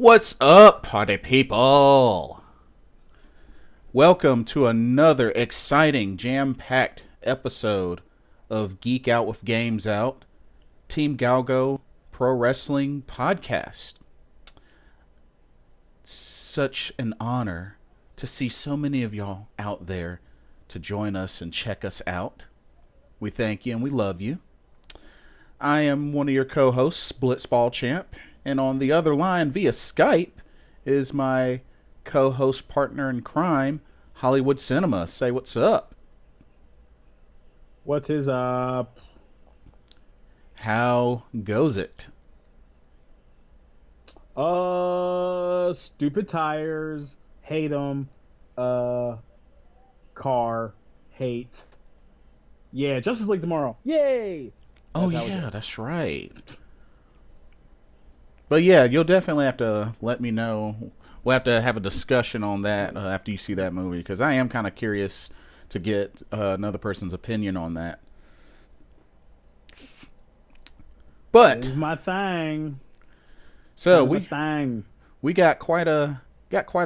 What's up, party people? Welcome to another exciting, jam-packed episode of Geek Out with Games Out, Team GOWGO Pro Wrestling Podcast. Such an honor to see so many of y'all out there to join us and check us out. We thank you and we love you. I am one of your co-hosts, Blitzball Champ, and on the other line via Skype is my co-host partner in crime, HollywoodSinema. Say what's up. What is up? How goes it? Stupid tires. Hate them. Car. Hate. Yeah, Justice League tomorrow. Yay! Oh yeah, that's right. But yeah, you'll definitely have to let me know. We'll have to have a discussion on that after you see that movie, because I am kind of curious to get another person's opinion on that. But this is my thing. So we got quite a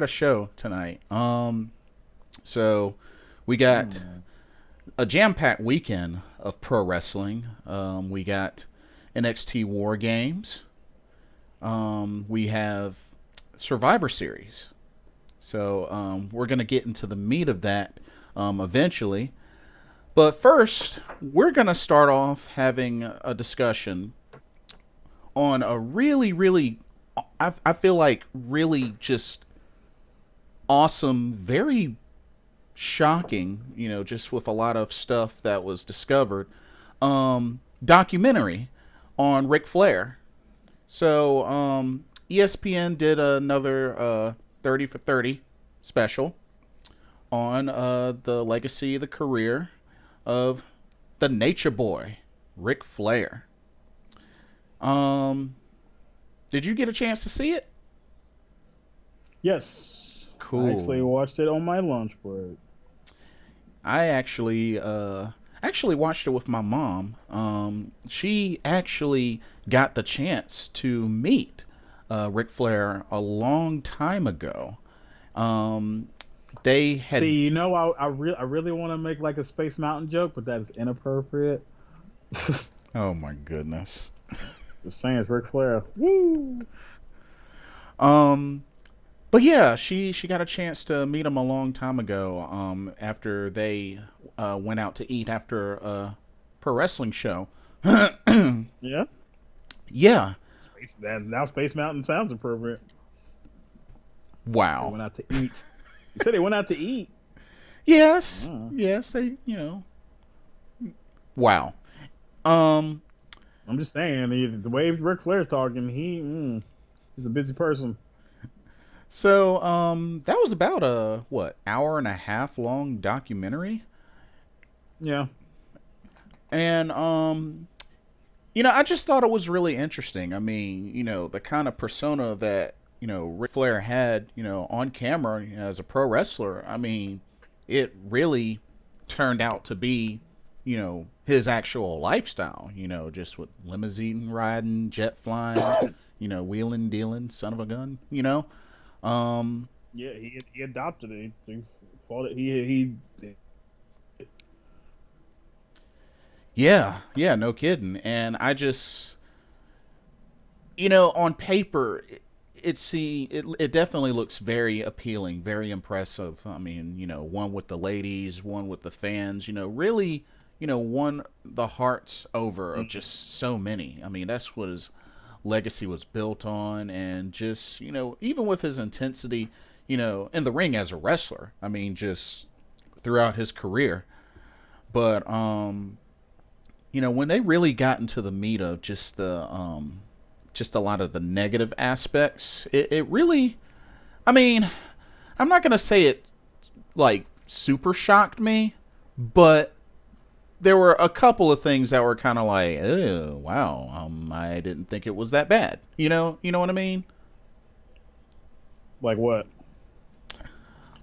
show tonight. So we got a jam-packed weekend of pro wrestling. We got NXT War Games. We have Survivor Series. So we're going to get into the meat of that eventually. But first, we're going to start off having a discussion on a really, I feel like really just awesome, very shocking, just with a lot of stuff that was discovered, documentary on Ric Flair. So ESPN did another 30 for 30 special on the legacy, the career of the Nature Boy, Ric Flair. Did you get a chance to see it? Yes. Cool. I actually watched it on my lunch break. I actually watched it with my mom. She actually got the chance to meet Ric Flair a long time ago. They had. See, I really want to make like a Space Mountain joke, but that is inappropriate. Oh my goodness. Just saying, it's Ric Flair. Woo! But yeah, she got a chance to meet him a long time ago. After they went out to eat after a pro wrestling show. Yeah. Yeah. Now Space Mountain sounds appropriate. Wow. They went out to eat. You said they went out to eat. Yes. Yes. They. Wow. I'm just saying, the way Ric Flair's talking, he's a busy person. So, that was about a, hour and a half long documentary? Yeah. And, I just thought it was really interesting. I mean, the kind of persona that, Ric Flair had, on camera as a pro wrestler. I mean, it really turned out to be, his actual lifestyle, just with limousine riding, jet flying, wheeling, dealing, son of a gun, Yeah, he adopted it. He fought it. He Yeah, no kidding. And I just, on paper, it definitely looks very appealing, very impressive. I mean, one with the ladies, one with the fans, really, won the hearts over of just so many. I mean, that's what his legacy was built on. And just, even with his intensity, in the ring as a wrestler, I mean, just throughout his career. But, when they really got into the meat of just just a lot of the negative aspects, it really, I mean, I'm not going to say it like super shocked me, but there were a couple of things that were kind of like, oh, wow, I didn't think it was that bad. You know what I mean? like what?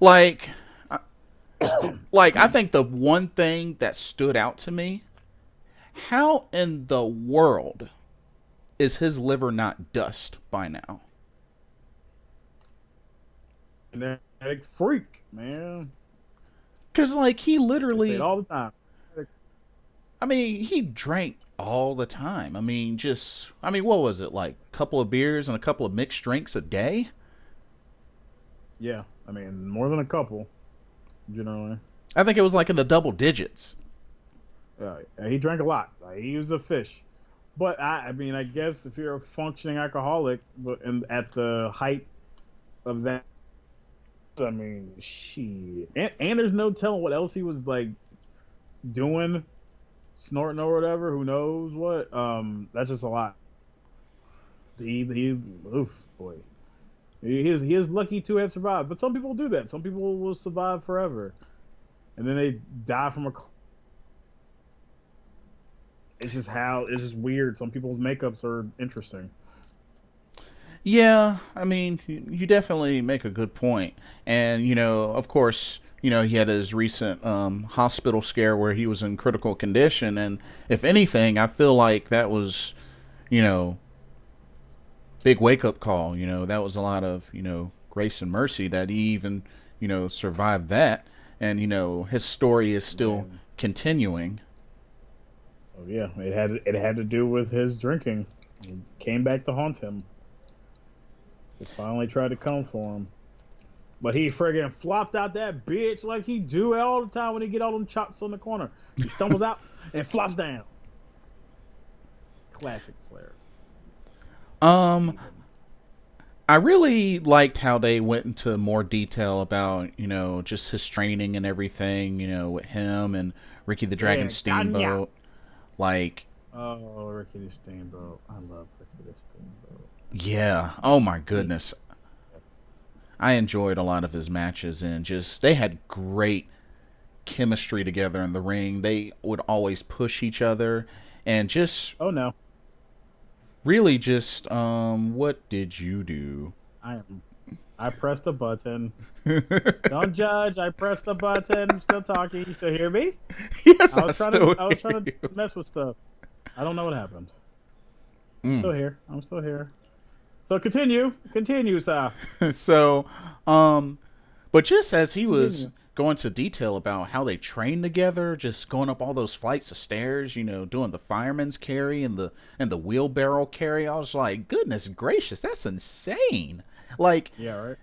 Like I think the one thing that stood out to me, how in the world is his liver not dust by now? genetic freak, man. Cause like he I say it literally, all the time. I mean, he drank all the time. I mean, what was it like? A couple of beers and a couple of mixed drinks a day. Yeah, I mean more than a couple generally. I think it was like in the double digits. He drank a lot. Like, he was a fish. But I mean, I guess if you're a functioning alcoholic, and at the height of that, I mean, shit. And there's no telling what else he was like doing, snorting or whatever. Who knows what? That's just a lot. Oof, boy. He is lucky to have survived. But some people do that. Some people will survive forever, and then they die from a. It's just weird. Some people's makeups are interesting. Yeah, I mean, you definitely make a good point. And, of course, he had his recent hospital scare where he was in critical condition. And if anything, I feel like that was, you know, big wake up call. That was a lot of, grace and mercy that he even, survived that. And, his story is still Man. continuing. Oh yeah, it had to do with his drinking. It came back to haunt him. It finally tried to come for him. But he friggin' flopped out that bitch like he do all the time when he get all them chops on the corner. He stumbles out and flops down. Classic Flair. Um, I really liked how they went into more detail about, just his training and everything, with him and Ricky the Dragon Yeah, Ganya. Steamboat. Like, Oh, Ricky the Steamboat. I love Ricky the Steamboat. yeah. Oh my goodness. I enjoyed a lot of his matches and just they had great chemistry together in the ring. They would always push each other and just Oh no, really just what did you do? I pressed the button. Don't judge. I pressed the button. I'm still talking. You still hear me? Yes, I I was trying still to. I was hear trying to mess with stuff. I don't know what happened. I'm you. still here. I'm still here. So continue, sir. So, but just as he was Continue. going to detail about how they trained together, just going up all those flights of stairs, doing the fireman's carry and the wheelbarrow carry, I was like, goodness gracious, that's insane. Like, Yeah, right.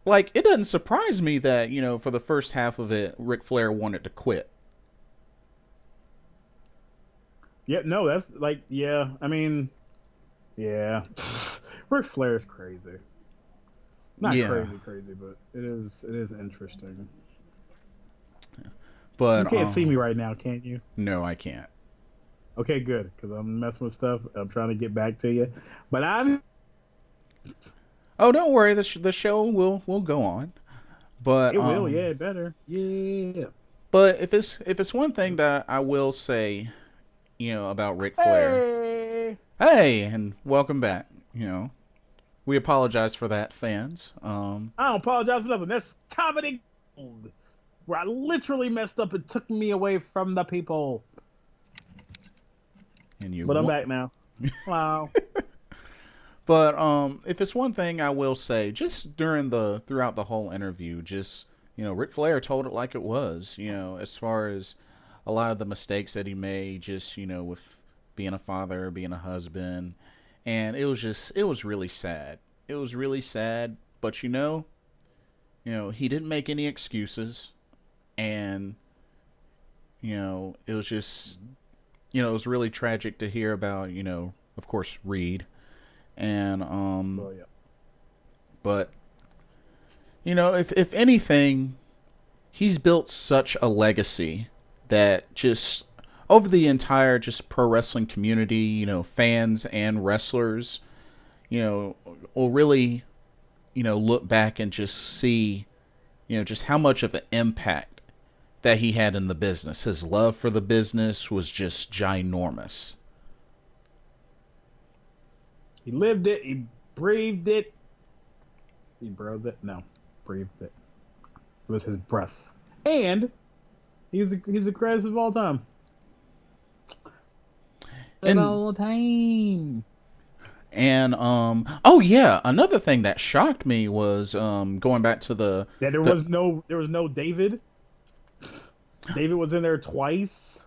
like it doesn't surprise me that for the first half of it, Ric Flair wanted to quit. Yeah, no, that's like, yeah. I mean, yeah. Ric Flair is crazy. Not Yeah, crazy, crazy, but it is. It is interesting. You but can't see me right now, can you? no, I can't. Okay, good, because I'm messing with stuff. I'm trying to get back to you, but I'm. Oh, don't worry, the show will go on. But It will, yeah, it better, yeah. but if it's one thing that I will say, about Ric Flair. Hey, Hey, and welcome back. We apologize for that, fans. I don't apologize for nothing. That's comedy gold, where I literally messed up and took me away from the people. And you, But I'm back now. Wow. but if it's one thing I will say, just throughout the whole interview, just Ric Flair told it like it was. As far as a lot of the mistakes that he made, just with being a father, being a husband, and it was really sad. It was really sad, but he didn't make any excuses, and it was just it was really tragic to hear about of course Reed, and Oh yeah. but if anything, he's built such a legacy that just over the entire just pro wrestling community, fans and wrestlers, will really, look back and just see, just how much of an impact that he had in the business. His love for the business was just ginormous. He lived it. He breathed it. He breathed it. No, breathed it. It was his breath. And he's the greatest of all time. Of And all time. And oh yeah, another thing that shocked me was going back to That the there was no David. David was in there twice.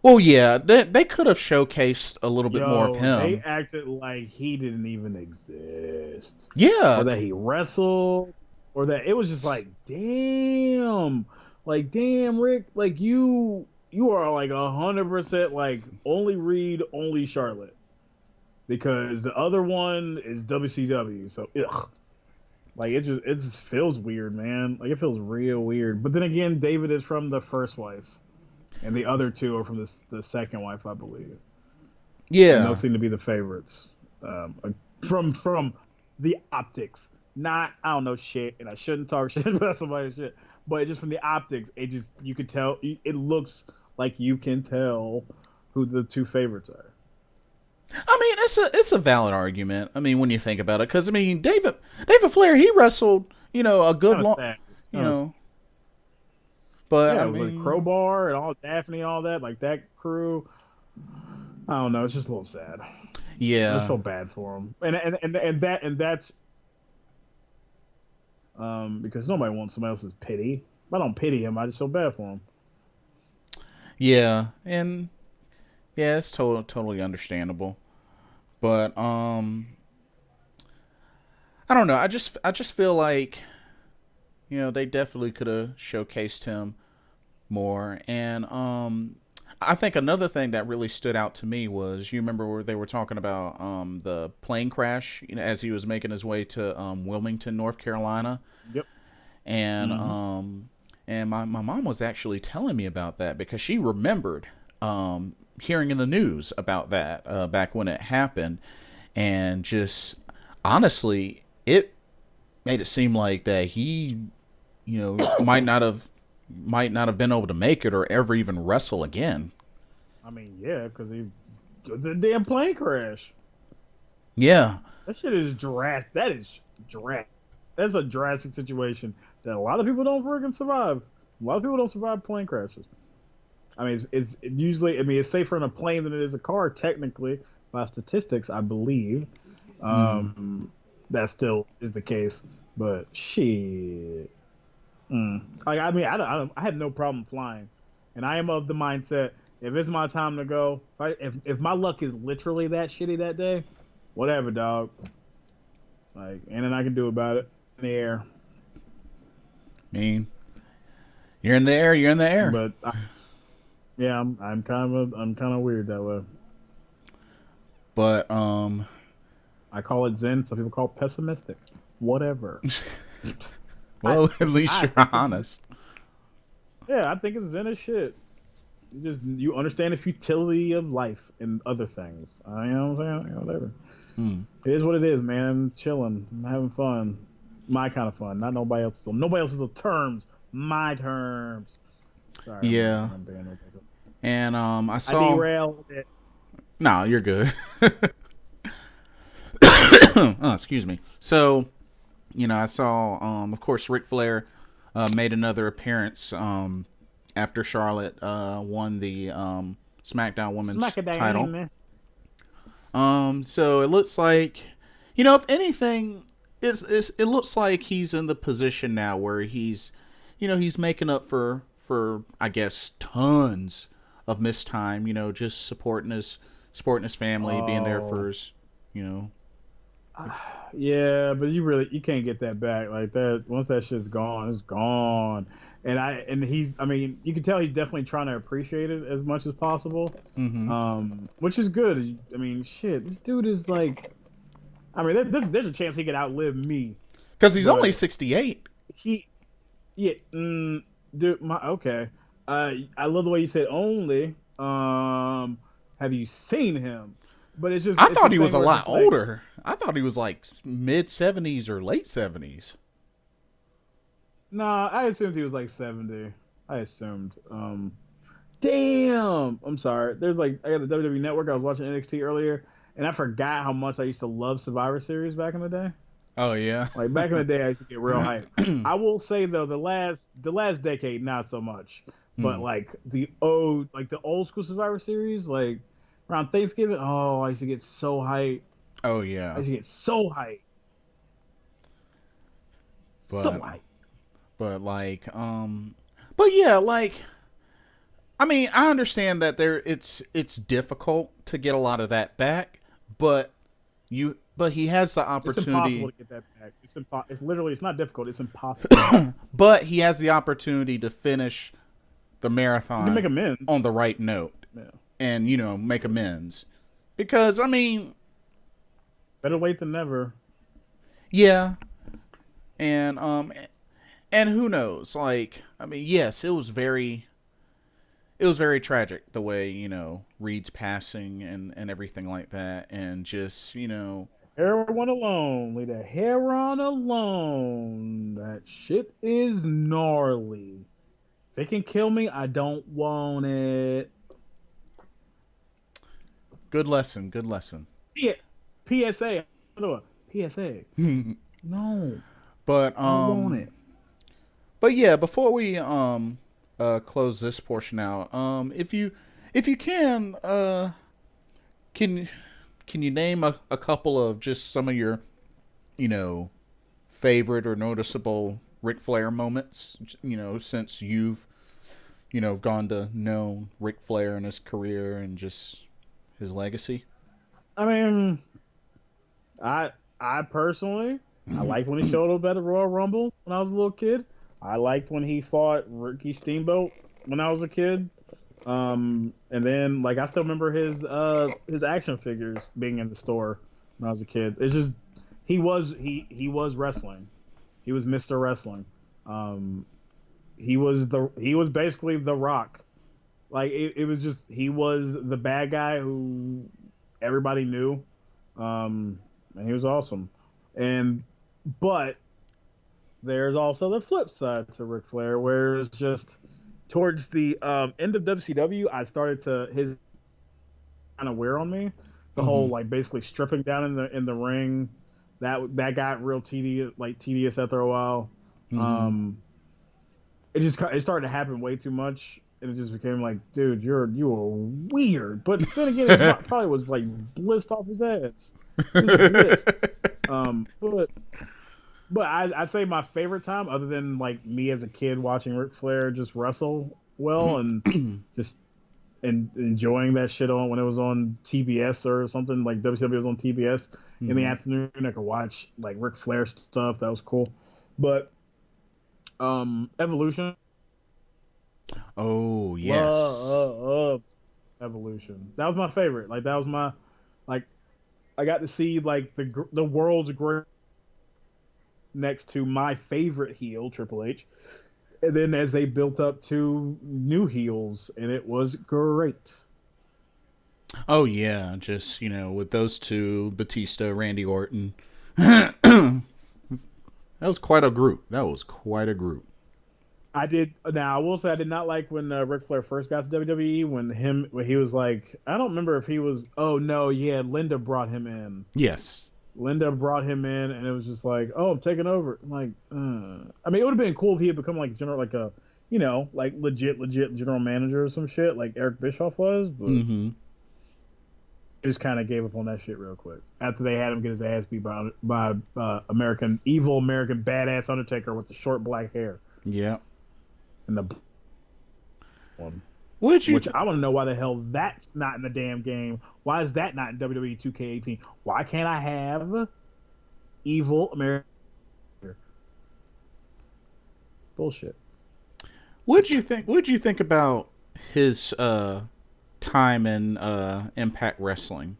well yeah, they could have showcased a little bit more of Yo, they him. acted like he didn't even exist, or Yeah. that he wrestled, or that it was just like damn, Rick, like you are like 100% like only Reed, only Charlotte, because the other one is WCW. So ugh, like it just feels weird, man. Like it feels real weird. But then again, David is from the first wife, and the other two are from the second wife, I believe. And those Yeah. seem to be the favorites from the optics. Not I don't know shit, and I shouldn't talk shit about somebody's shit, but just from the optics, it just you could tell. It looks like you can tell who the two favorites are. I mean, it's a valid argument. I mean, when you think about it, because I mean, David Flair, he wrestled, a good Kind of long, sad. you Kind of know, but I yeah, with mean, Crowbar and all Daphne, and all that like that crew. I don't know. It's just a little sad. I just yeah, feel bad for him, and that's because nobody wants somebody else's pity. I don't pity him. I just feel bad for him. yeah, and yeah, it's totally understandable. But I don't know. I just feel like they definitely could have showcased him more. And I think another thing that really stood out to me was, you remember where they were talking about the plane crash, as he was making his way to Wilmington, North Carolina, Yep. and Hmm. my mom was actually telling me about that because she remembered hearing in the news about that back when it happened, and just honestly, it made it seem like that he might not have been able to make it or ever even wrestle again. I mean, yeah, because he the damn plane crash. Yeah. That shit is drastic. That is drastic. That's a drastic situation that a lot of people don't freaking survive. A lot of people don't survive plane crashes. I mean, it's usually. I mean, it's safer in a plane than it is a car, technically, by statistics, I believe. Mm. That still is the case, but shit. Like I mean, I have no problem flying, and I am of the mindset if it's my time to go, if my luck is literally that shitty that day, whatever, dog. Like, and then I can do about it in the air. I mean, you're in the air. You're in the air. But yeah, I'm kind of weird that way. But I call it Zen. Some people call it pessimistic. Whatever. well, at Listen, least I you're think honest. yeah, I think it's Zen as shit. You understand the futility of life and other things. You know what I'm saying? Whatever. Mm. It is what it is, man. I'm chilling. I'm having fun. My kind of fun, not nobody else's. Nobody else's terms. My terms. Sorry, Yeah. I'm being okay. And I I saw. derailed it. No, you're good. Oh, excuse me. So, I saw, of course, Ric Flair made another appearance after Charlotte won the SmackDown Women's Smack it down, title. man. So it looks like, if anything, it looks like he's in the position now where he's making up for I guess tons of missed time. Just supporting his family, being there for Oh, his, you know, yeah, but you can't get that back like that. Once that shit's gone, it's gone. And he's I mean, you can tell he's definitely trying to appreciate it as much as possible. mm-hmm. Which is good. I mean, shit, this dude is like I mean, there's a chance he could outlive me, Because he's only but 68. he yeah, dude, my okay. I love the way you said only. Have you seen him? But I it's a thought he was thing a where it's lot just like older. I thought he was like mid 70s or late 70s. nah, I assumed he was like 70. I assumed. Damn. I'm sorry. There's like I got the WWE Network. I was watching NXT earlier, and I forgot how much I used to love Survivor Series back in the day. Oh yeah. Like back in the day, I used to get real hype. I will say though, the last decade, not so much. But Mm. like the old school Survivor Series, like around Thanksgiving, oh, I used to get so hype. Oh I yeah, used to get so hyped, so but hyped. but like but yeah, like I mean, I understand that it's difficult to get a lot of that back, but but he has the It's impossible opportunity, to get that back. It's literally, it's not difficult. It's impossible. but he has the opportunity to finish the You can make marathon on amends. the right note Yeah. and make amends. Because I mean, Better late than never. yeah, and who knows? Like, I mean, yes, it was very tragic the way Reed's passing and everything like that, and just Heroin alone. Leave the heroin alone. That shit is gnarly. If it can kill me, I don't want it. good lesson, good lesson. Yeah. PSA. PSA. No, But I don't want it. yeah, before we close this portion out, if you can can you name a couple of just some of your you know favorite or noticeable Ric Flair moments? Since you've gone to know Ric Flair and his career and just his legacy. I mean, I personally, I liked when he showed up at the Royal Rumble when I was a little kid. I liked when he fought Ricky Steamboat when I was a kid. And then like I still remember his action figures being in the store when I was a kid. It's just he was wrestling. He was Mr. Wrestling. Um, he was basically the Rock. Like it was just he was the bad guy who everybody knew. And he was awesome. And but there's also the flip side to Ric Flair, where it's just towards the end of WCW, I started to his kind of wear on me. The whole Mm-hmm. like basically stripping down in the ring, that got real tedious after a while. Mm-hmm. Um, it started to happen way too much, and it just became like, dude, you are weird. But then again, he probably was like blissed off his ass. He was blissed. But I say my favorite time, other than like me as a kid watching Ric Flair just wrestle well and just enjoying that shit on when it was on TBS or something like WCW was on TBS in the Mm-hmm. afternoon. I could watch like Ric Flair stuff. That was cool. But Evolution, Oh yes. love Evolution. That was my favorite. Like that was my like I got to see like the world's great next to my favorite heel, Triple H. And then as they built up to new heels, and it was great. Oh yeah, just with those two, Batista, Randy Orton. That was quite a group. That was quite a group. I did now. I will say I did not like when Ric Flair first got to WWE when he was like I don't remember if he was oh no yeah Linda brought him in. Yes. Linda brought him in, and it was just like, "Oh, I'm taking over." I'm like, I mean, it would have been cool if he had become like general, like a, like legit general manager or some shit, like Eric Bischoff was. But Mm-hmm. he just kind of gave up on that shit real quick after they had him get his ass beat by evil American badass Undertaker with the short black hair Yeah. and the one. Would you? Which I want to know why the hell that's not in the damn game. Why is that not in WWE 2K18? Why can't I have evil American? Bullshit. Would you think about his time in Impact Wrestling?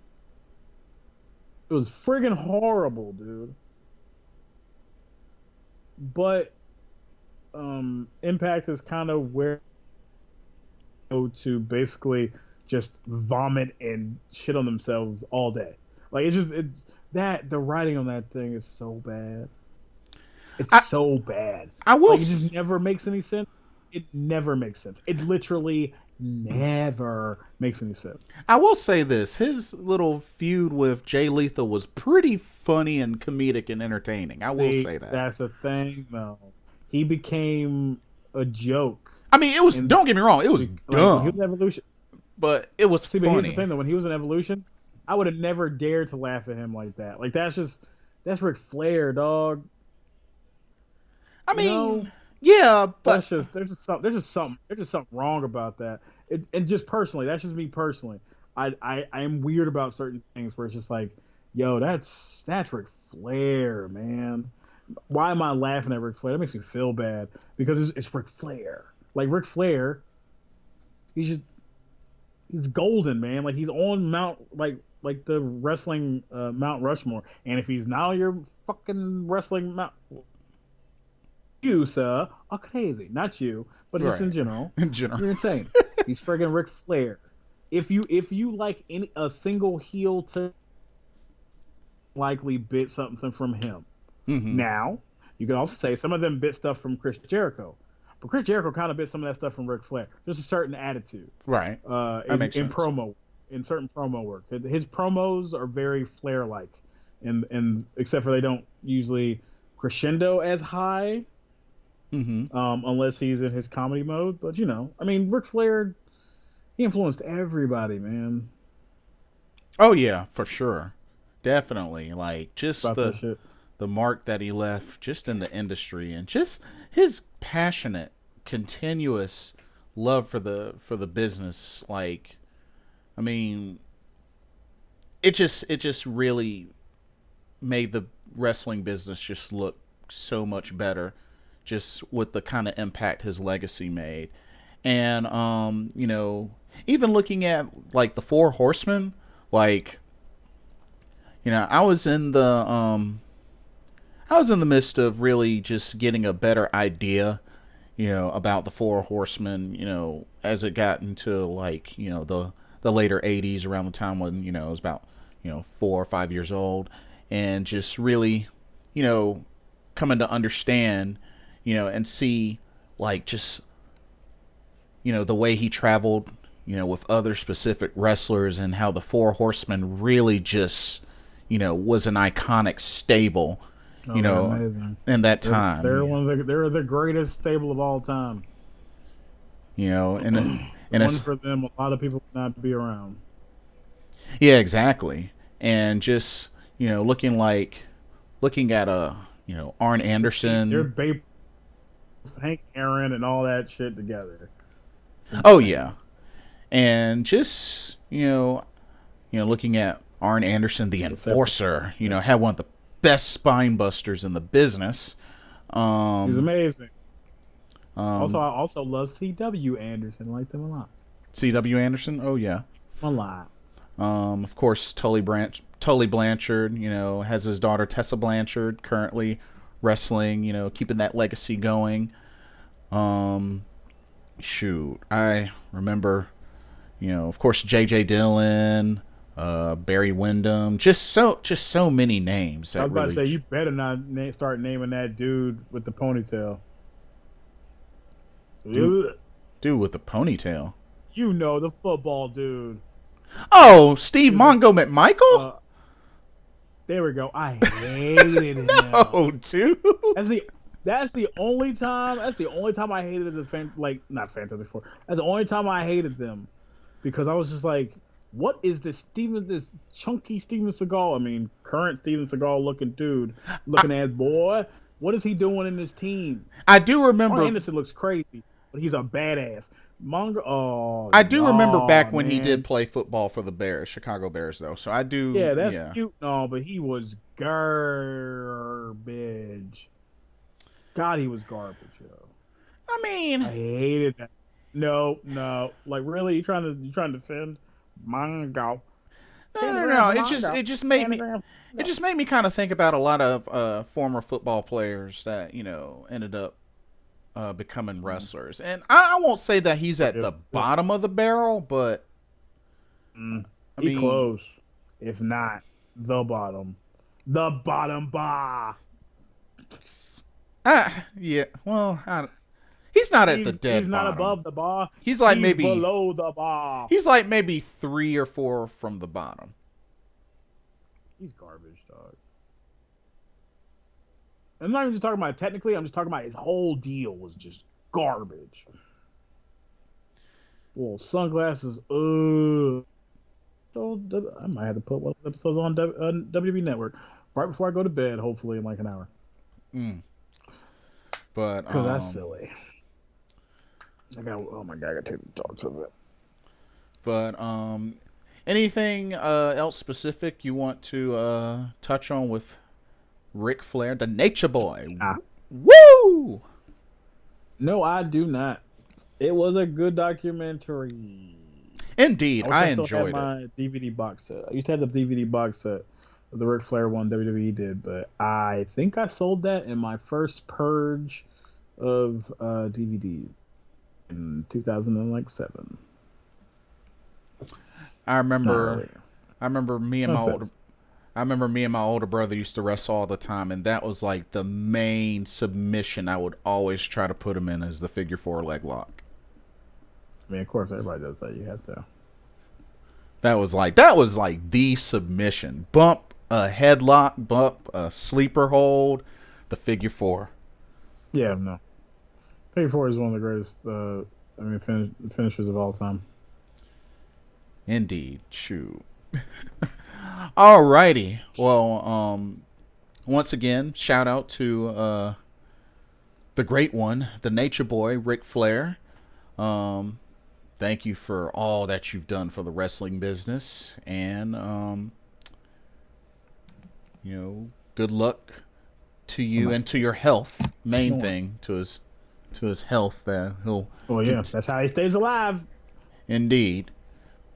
It was friggin' horrible, dude. But Impact is kind of where to basically just vomit and shit on themselves all day. Like it's that the writing on that thing is so bad. It's I so bad. I will. Like it just never makes any sense. It never makes sense. It literally never makes any sense. I will say this: his little feud with Jay Lethal was pretty funny and comedic and entertaining. I will See, say that. that's the thing, though. He became a joke, I mean, it was. and Don't get me wrong; it was like when he was dumb, in Evolution. but it was See, but here's the funny. thing, though. When he was in Evolution, I would have never dared to laugh at him like that. Like that's Ric Flair, dog. I You know, mean, yeah, that's but just there's just something wrong about that. And just personally, that's just me personally. I am weird about certain things where it's just like, yo, that's Ric Flair, man. Why am I laughing at Ric Flair? That makes me feel bad because it's Ric Flair. Like Ric Flair, he's just he's golden, man. Like he's on Mount like the wrestling Mount Rushmore. And if he's now your fucking wrestling Mount, you sir are crazy. Not you, but just in right general, in general. you're insane. He's friggin' Ric Flair. If you like a single heel to likely bit something from him. Hmm. Now, you can also say some of them bit stuff from Chris Jericho, but Chris Jericho kind of bit some of that stuff from Ric Flair. Just a certain attitude, Right. That in makes sense. promo, in certain promo work. His promos are very Flair-like, and except for they don't usually crescendo as high, Hmm. unless he's in his comedy mode. But I mean, Ric Flair, he influenced everybody, man. Oh yeah, for sure, definitely. Like just About that the shit. the mark that he left just in the industry and just his passionate, continuous love for the business. Like, I mean, it just really made the wrestling business just look so much better just with the kind of impact his legacy made. And even looking at like the Four Horsemen, like, I was in the midst of really just getting a better idea, about the Four Horsemen, as it got into like, the later 80s, around the time when, I was about, 4 or 5 years old, and just really, you know, coming to understand, and see like just, the way he traveled, with other specific wrestlers, and how the Four Horsemen really just, was an iconic stable, Oh, they're amazing. in that They're time. one of they're the greatest stable of all time. And If it and wasn't it's for them, a lot of people would not be around. yeah, exactly. And just, looking at Arn They're Anderson. Babe, Hank Aaron, and all that shit together. Oh Insane. yeah. And just, looking at Arn Anderson, the The separate. enforcer, had one of the best spine busters in the business. He's Um, amazing. Also, um, I also love C.W. Anderson. I like them a lot. C.W. Anderson. Oh yeah. A lot. Of course, Tully Blanchard, has his daughter Tessa Blanchard currently wrestling, keeping that legacy going. Um, Shoot, I remember, of course, J.J. Dillon, Barry Windham, just so many names I that was about to really, say you better not start naming that dude with the ponytail. do Ugh. do with the ponytail. You know the football dude. Oh, Steve He's a Mongo McMichael? uh, There we go. I hated him. No, dude. That's the that's the only time. That's the only time I hated the like not Fantastic Four. That's the only time I hated them because I was just like, what is this chunky Steven Seagal? I mean, current Steven Seagal looking dude, I, looking at boy. What is he doing in this team? I do Arn remember. Anderson looks crazy, but he's a badass. Mongo, oh I do remember no, back when he did man. play football for the Bears, Chicago Bears, though. So I do, Yeah, that's yeah. cute, no, but he was garbage. God, he was garbage, yo. I mean, I hated that. No, no. Like really, you trying to defend Mongo. no. Pentagrams Mongo. It just made me kind of think about a lot of former football players that ended up becoming Mm, wrestlers, and I won't say that he's at Yep, the yep. bottom of the barrel, but I He mean, close, if not the bottom. The bottom bar. yeah. Well, he's not at the He's dead not bottom. above the bar. He's like He's maybe below the bar. he's like maybe 3 or 4 from the bottom. He's garbage, dog. I'm not even just talking about technically. I'm just talking about his whole deal was just garbage. Well, sunglasses. So I might have to put one of the episodes on WWE Network right before I go to bed. Hopefully in like an hour. But Because that's silly. Oh my god, I gotta take the dogs of it. But anything else specific you want to touch on with Ric Flair, the Nature Boy? Woo! No, I do not. It was a good documentary. Indeed, I still enjoyed have my DVD box set. I used to have the DVD box set of the Ric Flair one WWE did, but I think I sold that in my first purge of DVDs in 2007. I remember me and my older brother used to wrestle all the time, and that was like the main submission I would always try to put him in as the figure 4 leg lock. I mean, of course, everybody does that. You have to. That was like the submission. Bump a headlock, bump a sleeper hold, the figure 4. Yeah, no. Figure 4 is one of the greatest. Finishers of all time. Indeed, shoot. Alrighty. Well, once again, shout out to the great one, the Nature Boy, Ric Flair. Thank you for all that you've done for the wrestling business, and good luck to you and to your health. Main thing to his health that he'll. Well, yeah, that's how he stays alive. Indeed,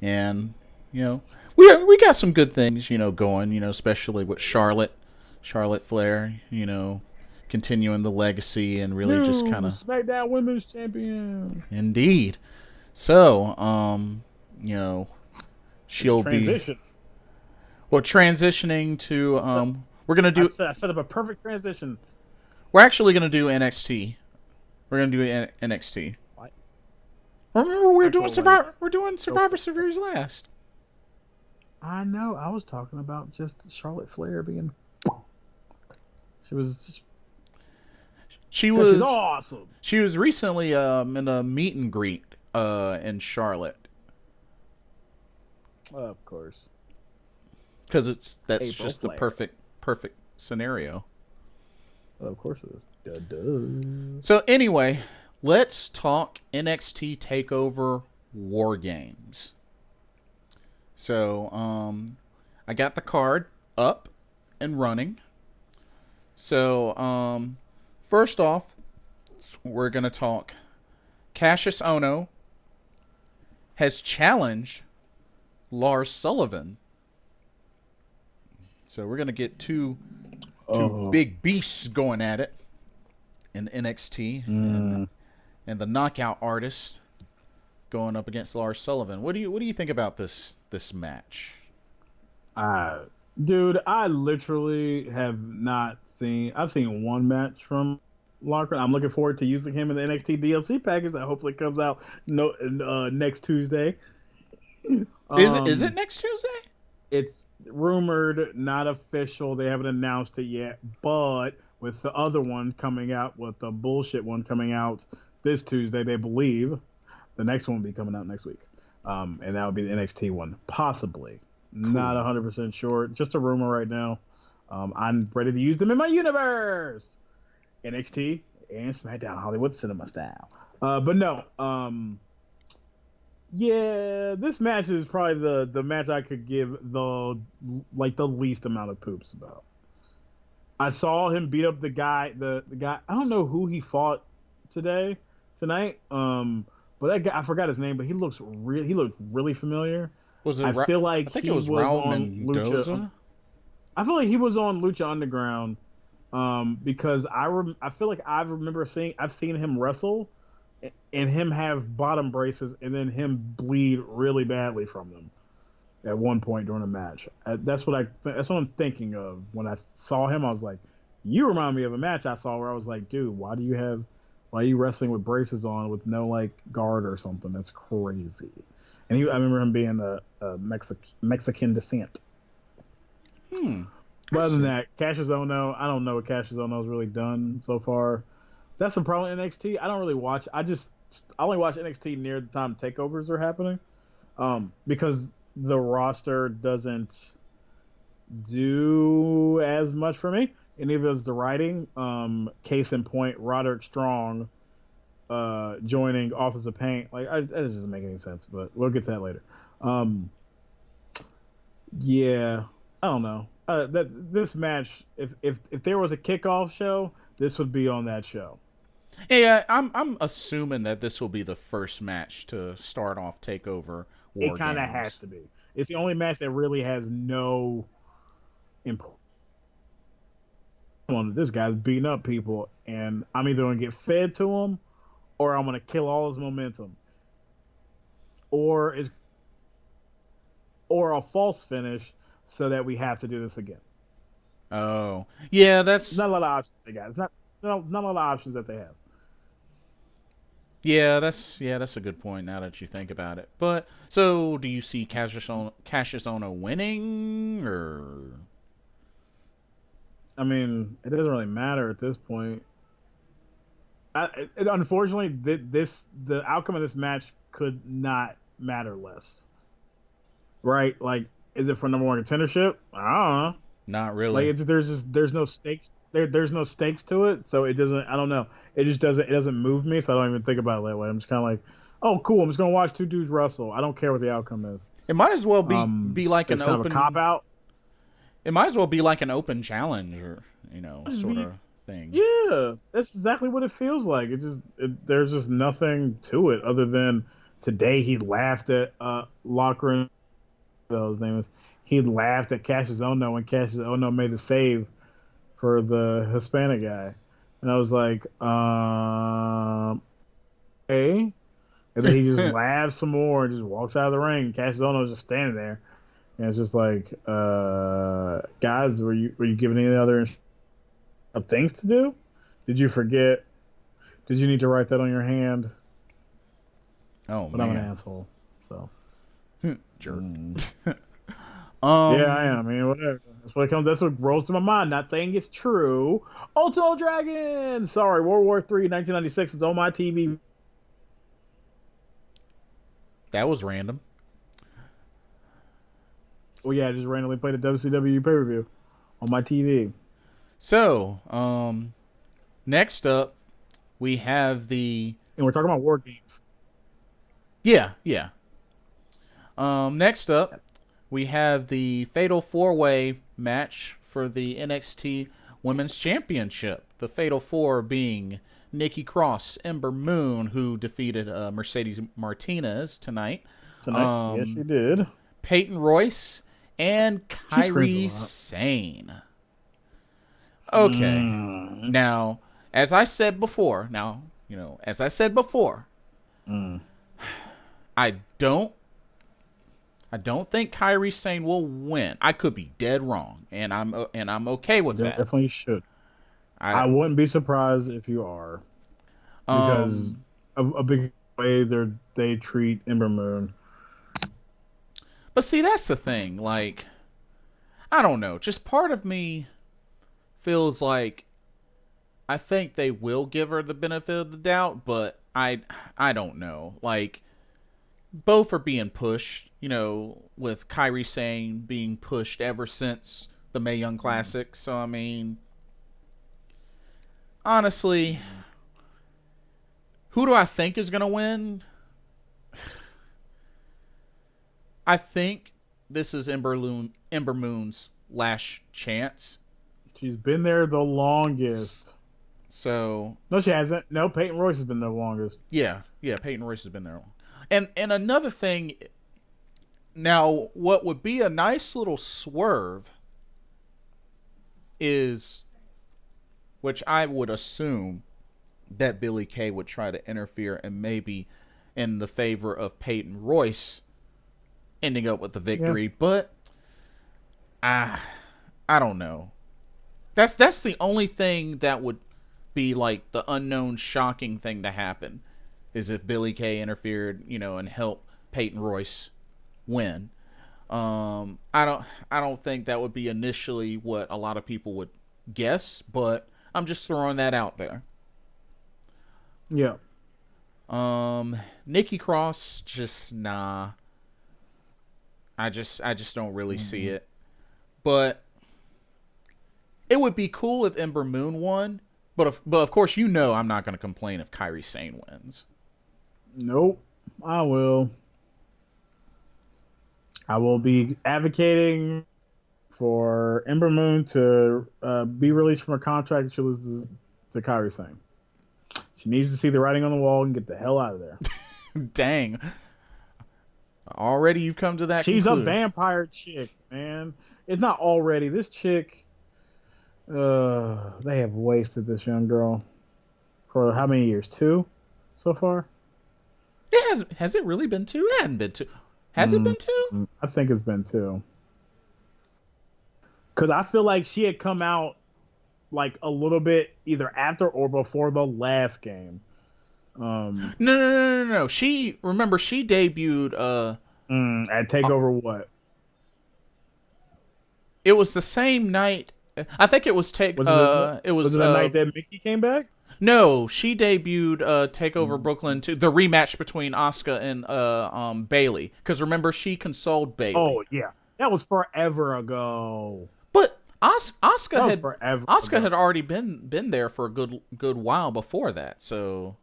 and we got some good things going. Especially with Charlotte Flair. Continuing the legacy and really just kind of SmackDown Women's Champion. Indeed. So, she'll be transitioning to we're gonna do. I set up a perfect transition. We're actually gonna do NXT. We're gonna do NXT. What? Remember, we're doing Survivor Series last. I know. I was talking about just Charlotte Flair being. She's awesome. She was recently in a meet and greet in Charlotte. Of course. Because that's April just Flair. the perfect scenario. Of course it is. Duh. So anyway, let's talk NXT TakeOver War Games. So I got the card up and running. So first off, we're going to talk Cassius Ohno has challenged Lars Sullivan. So we're going to get two big beasts going at it in NXT and the knockout artist going up against Lars Sullivan. What do you think about this match? Dude, I literally have not seen. I've seen one match from Lars. I'm looking forward to using him in the NXT DLC package that hopefully comes out next Tuesday. Is it next Tuesday? It's rumored, not official. They haven't announced it yet. But with the other one coming out, with the bullshit one coming out this Tuesday, they believe the next one will be coming out next week. And that would be the NXT one, possibly. Cool. Not 100% sure. Just a rumor right now. I'm ready to use them in my universe. NXT and SmackDown, HollywoodSinema style. But no. Yeah, this match is probably the match I could give the least amount of poops about. I saw him beat up the guy. The guy. I don't know who he fought tonight. But that guy, I forgot his name, but he looked really familiar. Was it? I feel like I think it was Raul Mendoza. I feel like he was on Lucha Underground, because I feel like I've seen him wrestle, and him have bottom braces, and then him bleed really badly from them at one point during a match. That's what I'm thinking of when I saw him. I was like, you remind me of a match I saw where I was like, dude, why are you wrestling with braces on with no guard or something? That's crazy. And I remember him being a Mexican descent. But other than that, Cassius Ohno, I don't know what Cassius Ohno's really done so far. That's the problem in NXT. I don't really watch. I only watch NXT near the time takeovers are happening, because the roster doesn't do as much for me. And if it's the writing, case in point, Roderick Strong joining Office of Paint. Like, that doesn't make any sense, but we'll get to that later. Um, yeah, I don't know. That this match, if there was a kickoff show, this would be on that show. Yeah, I'm assuming that this will be the first match to start off Takeover It War kind of has Games. to be. It's the only match that really has no importance. This guy's beating up people, and I'm either gonna get fed to him, or I'm gonna kill all his momentum, or is or a false finish, so that we have to do this again. Oh, yeah, Not a lot of options they got. It's not a lot of options that they have. that's a good point now that you think about it. But so, do you see Cassius Ono winning, or I mean, it doesn't really matter at this point. Unfortunately, the outcome of this match could not matter less. Right? Like, is it for number one contendership? I don't know. not Like, really? there's no stakes there's no stakes to it, so it doesn't. I don't know. It doesn't move me, so I don't even think about it that way. I'm just kind of like, oh, cool. I'm just gonna watch two dudes wrestle. I don't care what the outcome is. It might as well be like an It's kind of a cop open. out. It might as well be like an open challenge, or sort of thing. Yeah, that's exactly what it feels like. There's just nothing to it other than today he laughed at locker room. His name is. He laughed at Cassius Ono when Cassius Ono made the save for the Hispanic guy, and I was like, okay. And then he just laughs some more and just walks out of the ring. Cassius Ono's just standing there, and it's just like, guys, were you given any other things to do? Did you forget? Did you need to write that on your hand? Oh But I'm an man, asshole, so jerk. yeah, I am. I mean, whatever. That's what it comes. That's what rolls to my mind. Not saying it's true. Ultimo Dragon. Sorry, World War III, 1996. It's on my TV. That was random. Well, yeah, I just randomly played a WCW pay per view on my TV. So, next up, we have the And we're talking about War Games. yeah. Next up, we have the Fatal 4-Way match for the NXT Women's Championship. The Fatal 4 being Nikki Cross, Ember Moon, who defeated Mercedes Martinez tonight. Yes, you did. Peyton Royce and She screams Kairi a lot. Sane. Okay. Now, as I said before, I don't think Kairi Sane will win. I could be dead wrong, and I'm okay with that. Definitely should. I I wouldn't be surprised if you are, because of a big way they treat Ember Moon. But see, that's the thing. Like, I don't know. Just part of me feels like I think they will give her the benefit of the doubt, but I don't know. Like, both are being pushed. With Kairi Sane being pushed ever since the Mae Young Classic. So I mean, honestly, who do I think is gonna win? I think this is Ember Moon's last chance. She's been there the longest. So No, she hasn't. No, Peyton Royce has been there the longest. yeah, Peyton Royce has been there. And another thing, now what would be a nice little swerve is, which I would assume that Billie Kay would try to interfere and maybe in the favor of Peyton Royce ending up with the victory, Yeah. but I don't know. That's the only thing that would be like the unknown shocking thing to happen is if Billie Kay interfered, and helped Peyton Royce win. I don't think that would be initially what a lot of people would guess, but I'm just throwing that out there. Yeah. Nikki Cross, just nah. I just don't really see it. But it would be cool if Ember Moon won. But of course, I'm not going to complain if Kairi Sane wins. Nope. I will. I will be advocating for Ember Moon to be released from her contract if she loses to Kairi Sane. She needs to see the writing on the wall and get the hell out of there. Dang. Already you've come to that She's conclusion. a vampire chick, man. It's not already. This chick, they have wasted this young girl for how many years? 2 so far? Has it really been 2? It hadn't been 2. Has it been 2? I think it's been 2. Because I feel like she had come out like a little bit either after or before the last game. No. She debuted at TakeOver what? It was the same night. I think it was Was it the night that Mickey came back? No, she debuted TakeOver Brooklyn 2, the rematch between Asuka and Bayley. Because remember, she consoled Bayley. Oh yeah, that was forever ago. But Asuka had already been there for a good while before that. So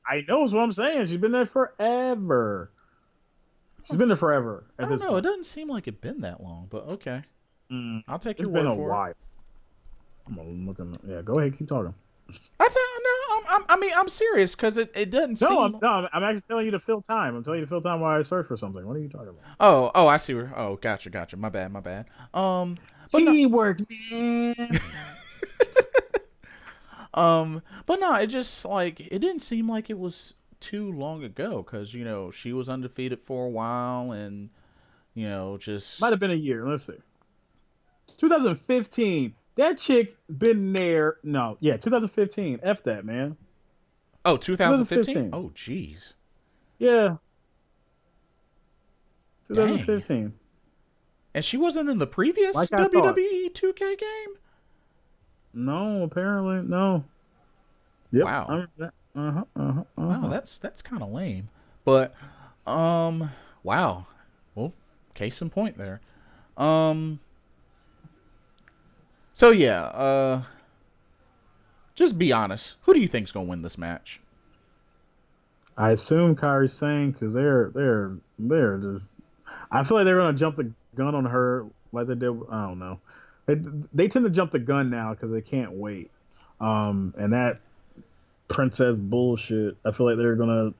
I know is what I'm saying. She's been there forever. She's been there forever. I don't know. It doesn't seem like it'd been that long, but okay. I'll take your word for it. It's been a while. I'm looking. Yeah, go ahead. Keep talking. I'm serious because it doesn't seem. No, I'm actually telling you to fill time. I'm telling you to fill time while I search for something. What are you talking about? Oh, I see. Gotcha. My bad. Teamwork, man. But no, it just it didn't seem like it was too long ago because she was undefeated for a while and just might have been a year. Let's see. 2015. That chick been there. No, yeah, 2015. F that, man. Oh, 2015? Oh, jeez. Yeah. 2015. Dang. And she wasn't in the previous WWE 2K game? No, apparently. No. Yep. Wow. Wow, that's kind of lame. But, wow. Well, case in point there. So yeah, just be honest. Who do you think's gonna win this match? I assume Kairi Sane because they're just. I feel like they're gonna jump the gun on her like they did. I don't know. They tend to jump the gun now because they can't wait. And that princess bullshit. I feel like they're gonna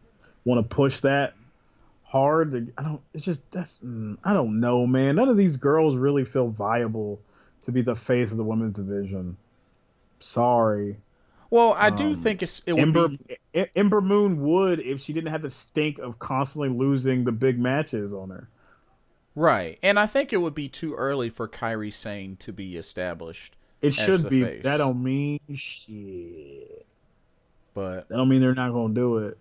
want to push that hard. I don't know, man. None of these girls really feel viable to be the face of the women's division. Sorry. Well, I do think it would be... Ember Moon would if she didn't have the stink of constantly losing the big matches on her. Right. And I think it would be too early for Kairi Sane to be established. It should be. Face. That don't mean shit. But that don't mean they're not going to do it.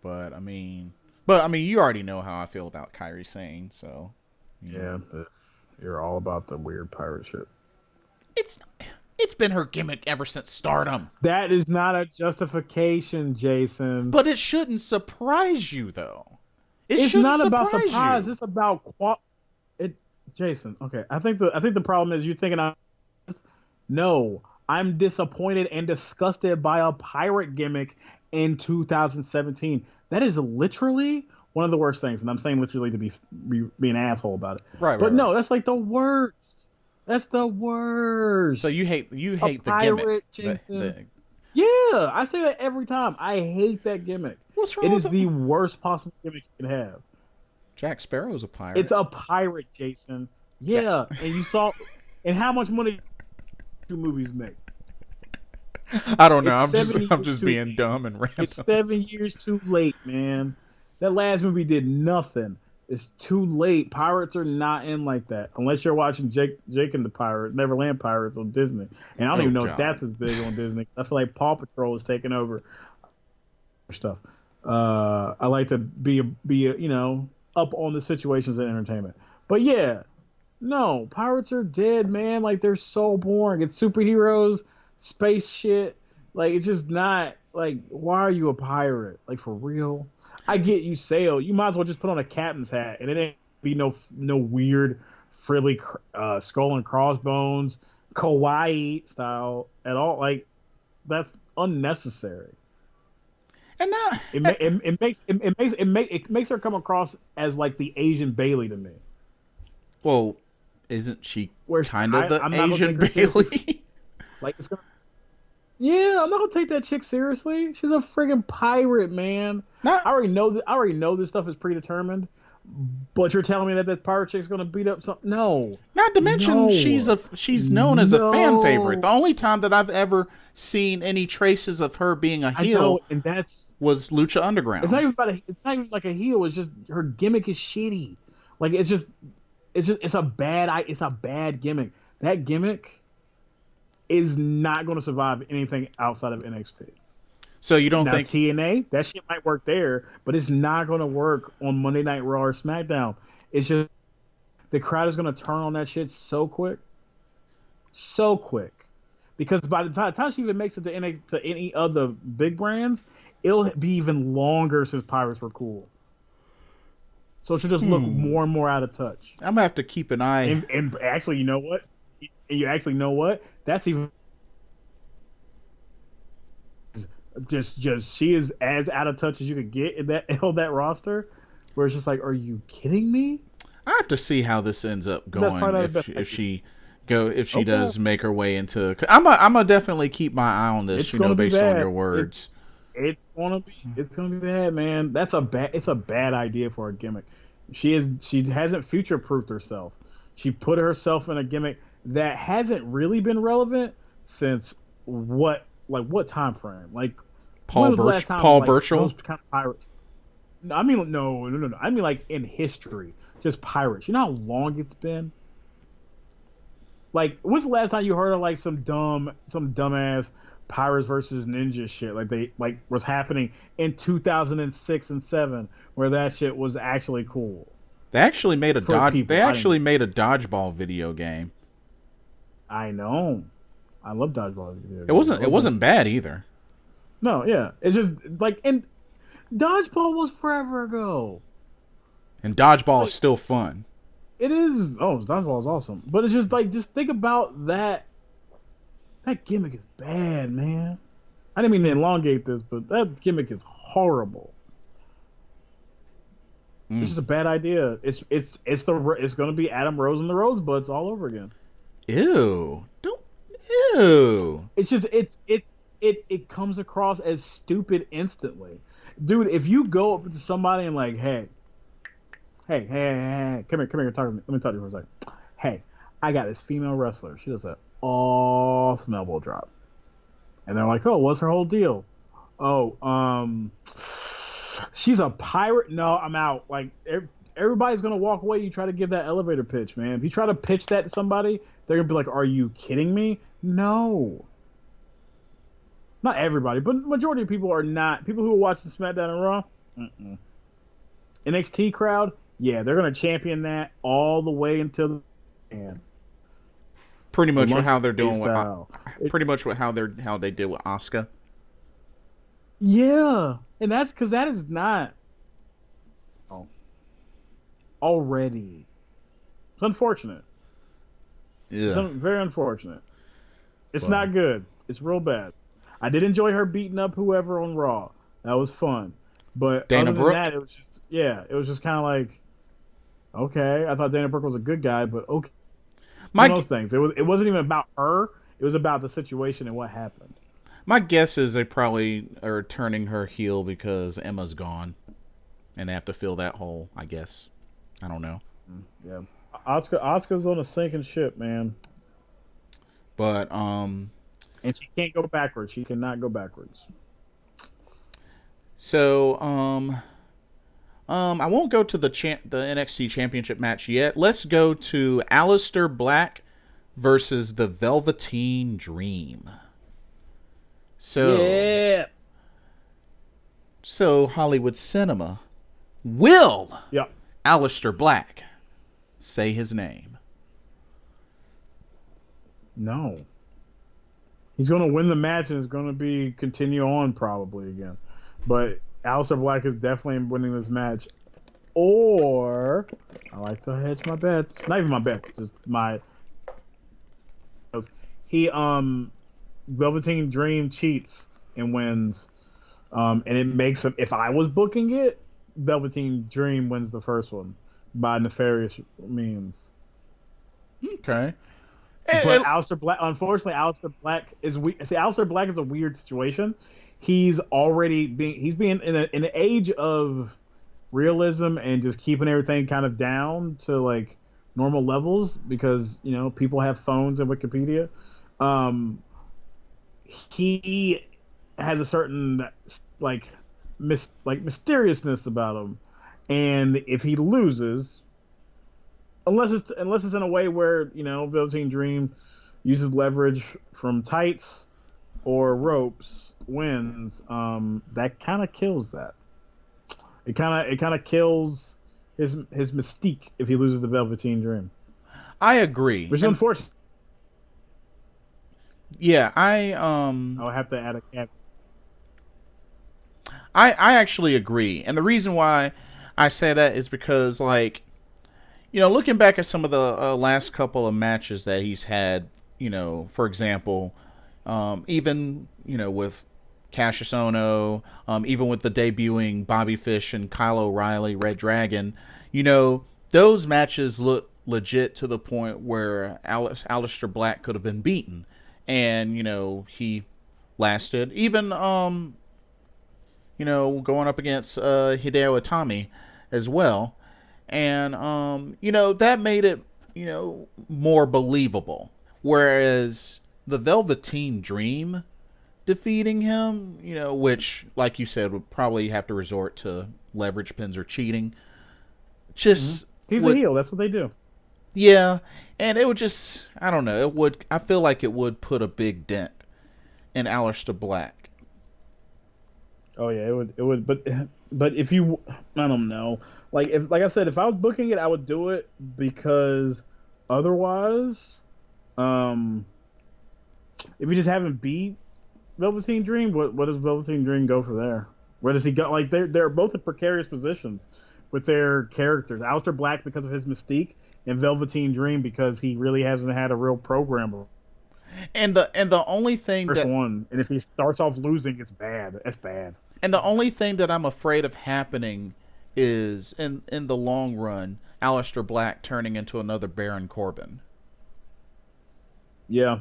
But I mean, you already know how I feel about Kairi Sane, so... Yeah, but you're all about the weird pirate shit. It's been her gimmick ever since Stardom. That is not a justification, Jason. But it shouldn't surprise you, though. It's not about surprise. It's about Jason. Okay, I think the problem is you're thinking. No, I'm disappointed and disgusted by a pirate gimmick in 2017. That is literally one of the worst things, and I'm saying literally to be an asshole about it. Right. But no, that's like the worst. That's the worst. So you hate the gimmick. Jason. Yeah, I say that every time. I hate that gimmick. What's wrong? It is the worst possible gimmick you can have. Jack Sparrow's a pirate. It's a pirate, Jason. Yeah, and you saw, and how much money do movies make? I don't know. I'm just being dumb and random. It's 7 years too late, man. That last movie did nothing. It's too late. Pirates are not in like that unless you're watching Jake and the Neverland Pirates on Disney. And I don't even know if that's as big on Disney. I feel like Paw Patrol is taking over stuff. I like to be up on the situations and entertainment. But yeah, no, pirates are dead, man. Like they're so boring. It's superheroes, space shit. Like it's just not like why are you a pirate? Like for real? I get you sail. You might as well just put on a captain's hat, and it ain't be no weird frilly skull and crossbones kawaii style at all. Like that's unnecessary. And now, It makes her come across as like the Asian Bailey to me. well, isn't she Where kind of the I'm not gonna Asian take her seriously. Bailey? Like it's gonna. Yeah, I'm not gonna take that chick seriously. She's a friggin' pirate, man. Not I already know this stuff is predetermined. But you're telling me that that pirate chick's gonna beat up some? No. Not to mention No. she's known as a fan No. favorite. The only time that I've ever seen any traces of her being a heel I know, and that's was Lucha Underground. it's not even about it's not even like a heel. It's just her gimmick is shitty. Like it's a bad gimmick. That gimmick is not going to survive anything outside of NXT. So you don't Now think TNA, that shit might work there, but it's not going to work on Monday Night Raw or SmackDown. It's just the crowd is going to turn on that shit so quick, because by the time she even makes it to any other big brands, it'll be even longer since Pirates were cool. So it should just look more and more out of touch. I'm gonna have to keep an eye. And actually, you know what? That's even just she is as out of touch as you could get in that roster, where it's just like, are you kidding me? I have to see how this ends up That's part going. of the If she Okay. does make her way into, I'm gonna definitely keep my eye on this. It's gonna be based on bad. your words. It's gonna be bad, man. It's a bad idea for a gimmick. She hasn't future proofed herself. She put herself in a gimmick that hasn't really been relevant since what time frame? Like when was the last time, Paul like, Burchill? those kind of pirates. No, I mean no. I mean like in history, just pirates. You know how long it's been. Like, when's the last time you heard of like some dumbass Pirates versus Ninja shit like was happening in 2006 and 7, where that shit was actually cool. They actually made a people, They actually made a dodgeball video game. I know. I love dodgeball. It wasn't bad either. No, yeah. It's just like, and dodgeball was forever ago. And dodgeball is still fun. It is. Oh, dodgeball is awesome. But it's just like, just think about that. That gimmick is bad, man. I didn't mean to elongate this, but that gimmick is horrible. It's just a bad idea. It's going to be Adam Rose and the Rosebuds all over again. Ew. Ew. It's just it comes across as stupid instantly. Dude, if you go up to somebody and like, hey, come here, talk to me. Let me talk to you for a second. Hey, I got this female wrestler. She does an awesome elbow drop. And they're like, oh, what's her whole deal? Oh, she's a pirate. No, I'm out. Like, everybody's gonna walk away. You try to give that elevator pitch, man. If you try to pitch that to somebody, they're gonna be like, are you kidding me? No. Not everybody, but the majority of people are not. People who are watching SmackDown and Raw, NXT crowd, yeah, they're gonna champion that all the way until the end. Pretty much how they're doing style. how they did with Asuka. Yeah, and that's because that is not already. It's unfortunate. Yeah, It's very unfortunate. It's not good. It's real bad. I did enjoy her beating up whoever on Raw. That was fun. But Dana other Brooke? than that, it was just kind of like, okay. I thought Dana Brooke was a good guy, but okay. Those things. It wasn't even about her. It was about the situation and what happened. My guess is they probably are turning her heel because Emma's gone, and they have to fill that hole. I guess. I don't know. Yeah, Asuka's on a sinking ship, man. But and she can't go backwards. She cannot go backwards. So I won't go to the NXT Championship match yet. Let's go to Aleister Black versus the Velveteen Dream. So Hollywood Cinema, will Aleister Black say his name? No. He's going to win the match and it's going to be continue on probably again. But Aleister Black is definitely winning this match or I like to hedge my bets. Not even my bets, just my. He Velveteen Dream cheats and wins, and it makes him. If I was booking it, Velveteen Dream wins the first one by nefarious means. Okay. But Aleister Black, unfortunately, Aleister Black is see, Aleister Black is a weird situation. He's being in an age of realism and just keeping everything kind of down to like normal levels because people have phones and Wikipedia. He has a certain mysteriousness about him, and if he loses, unless it's in a way where Velveteen Dream uses leverage from tights or ropes, wins, that kind of kills that. It kind of kills his mystique if he loses the Velveteen Dream. I agree, which is unfortunate. Yeah, I'll have to add a cap. I actually agree, and the reason why I say that is because, like, looking back at some of the last couple of matches that he's had, for example, even with Cassius Ohno, even with the debuting Bobby Fish and Kyle O'Reilly, Red Dragon, those matches look legit to the point where Aleister Black could have been beaten, and he lasted even going up against Hideo Itami as well. And, that made it, more believable. Whereas the Velveteen Dream defeating him, which, like you said, would probably have to resort to leverage pins or cheating. Just He's a heel. That's what they do. Yeah. And it would just, I don't know. I feel like it would put a big dent in Aleister Black. Oh yeah, it would. But if you, I don't know. Like I said, if I was booking it, I would do it because otherwise, if you just haven't beat Velveteen Dream, what does Velveteen Dream go for there? Where does he go? Like they're both in precarious positions with their characters. Aleister Black because of his mystique, and Velveteen Dream because he really hasn't had a real programmer. And the only thing First one, and if he starts off losing, it's bad. It's bad. And the only thing that I'm afraid of happening is in the long run, Aleister Black turning into another Baron Corbin. Yeah.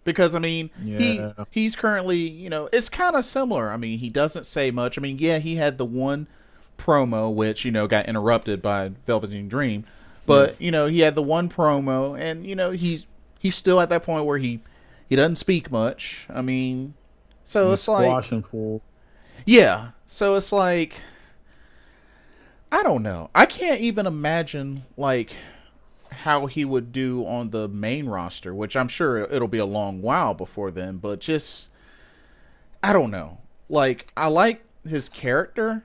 Because, I mean, he's currently, it's kind of similar. I mean, he doesn't say much. I mean, yeah, he had the one promo, which, got interrupted by Velveteen Dream. But, he had the one promo, and, he's still at that point where he doesn't speak much. I mean, so it's like... Yeah, so it's like... I don't know. I can't even imagine, like... how he would do on the main roster, which I'm sure it'll be a long while before then, but just, I don't know. Like, I like his character.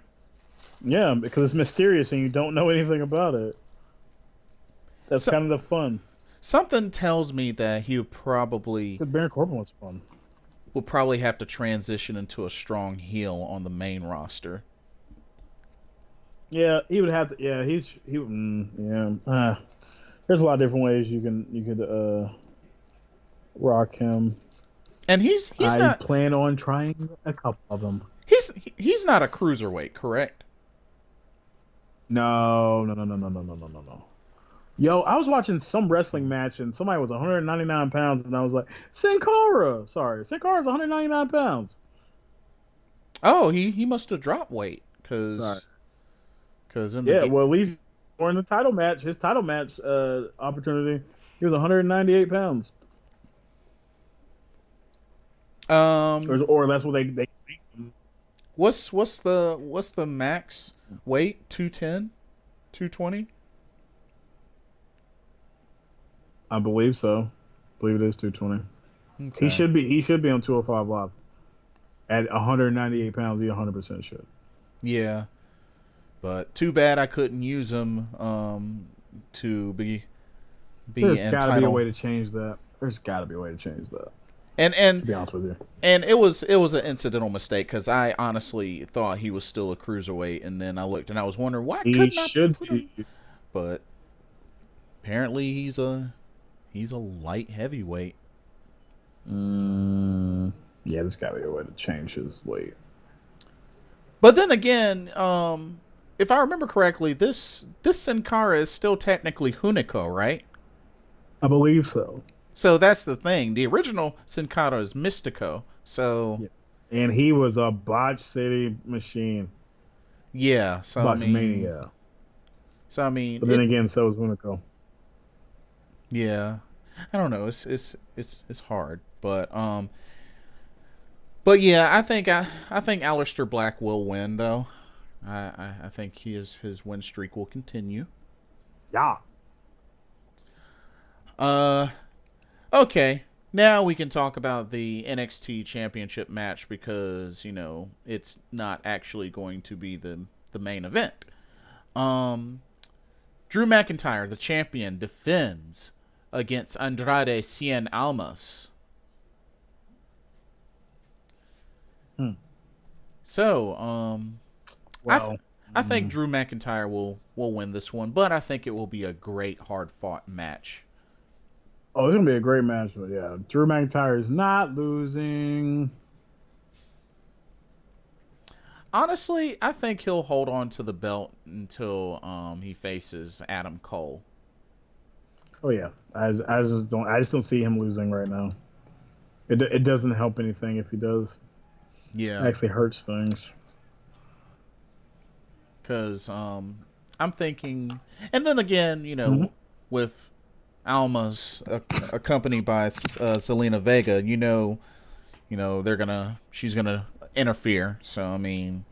Yeah, because it's mysterious and you don't know anything about it. That's kind of the fun. Something tells me that he'll probably... Baron Corbin was fun. Will probably have to transition into a strong heel on the main roster. Yeah, he would have to... Yeah, there's a lot of different ways you could rock him, and he's I plan on trying a couple of them. He's not a cruiserweight, correct? No. Yo, I was watching some wrestling match and somebody was 199 pounds, and I was like, Sin Cara's 199 pounds. Oh, he must have dropped weight because in the well, at least. Or in the title match, his title match opportunity, he was 198 pounds. Or that's what they What's the max weight? 210? 220? I believe so. I believe it is 220. Okay. He should be on 205 Live. At 198 pounds, he 100% should. Yeah. But too bad I couldn't use him to be There's got to be a way to change that. And To be honest with you, and it was an incidental mistake because I honestly thought he was still a cruiserweight, and then I looked and I was wondering why he couldn't I should put be. him? But apparently he's a light heavyweight. Yeah, there's got to be a way to change his weight. But then again, if I remember correctly, this Sin Cara is still technically Hunico, right? I believe so. So that's the thing. The original Sin Cara is Mystico. So Yeah. And he was a botch city machine. yeah. So I Botch mean, mania. so I mean, But then again, so is Unico. yeah. I don't know. It's hard, but yeah. I think Aleister Black will win though. I think his win streak will continue. Yeah. Uh, okay. Now we can talk about the NXT Championship match because it's not actually going to be the main event. Um, Drew McIntyre, the champion, defends against Andrade Cien Almas. Hmm. So, Well, I think Drew McIntyre will win this one, but I think it will be a great, hard fought match. oh, it's gonna be a great match. But yeah, Drew McIntyre is not losing. Honestly, I think he'll hold on to the belt until he faces Adam Cole. Oh yeah, I just don't see him losing right now. It doesn't help anything if he does. It Yeah, actually hurts things. because I'm thinking, and then again, Hmm. with Alma's accompanied by Selena Vega, she's gonna interfere. So I mean,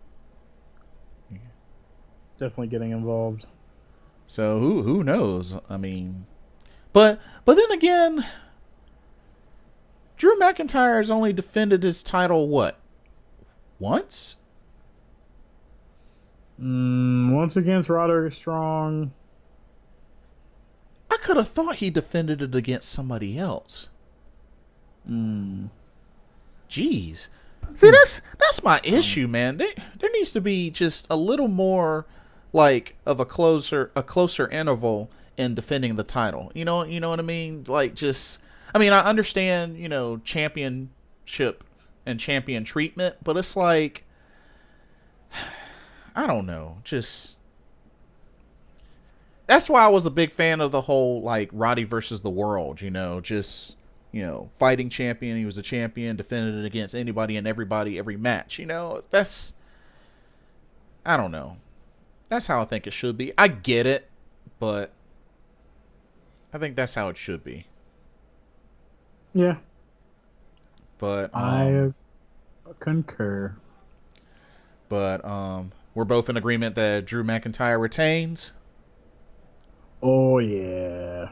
Definitely getting involved. so who knows? I mean, but then again, Drew McIntyre has only defended his title what, once? Once against Roderick Strong. I could have thought he defended it against somebody else. Mm. Jeez. See, that's my issue, man. There needs to be just a little more like of a closer interval in defending the title. You know what I mean? Like just I mean, I understand, championship and champion treatment, but it's like I don't know, just that's why I was a big fan of the whole like Roddy versus the world, just fighting champion. He was a champion, defended it against anybody and everybody every match. That's I don't know. That's how I think it should be. I get it, but I think that's how it should be. Yeah, But I concur. we're both in agreement that Drew McIntyre retains. Oh yeah.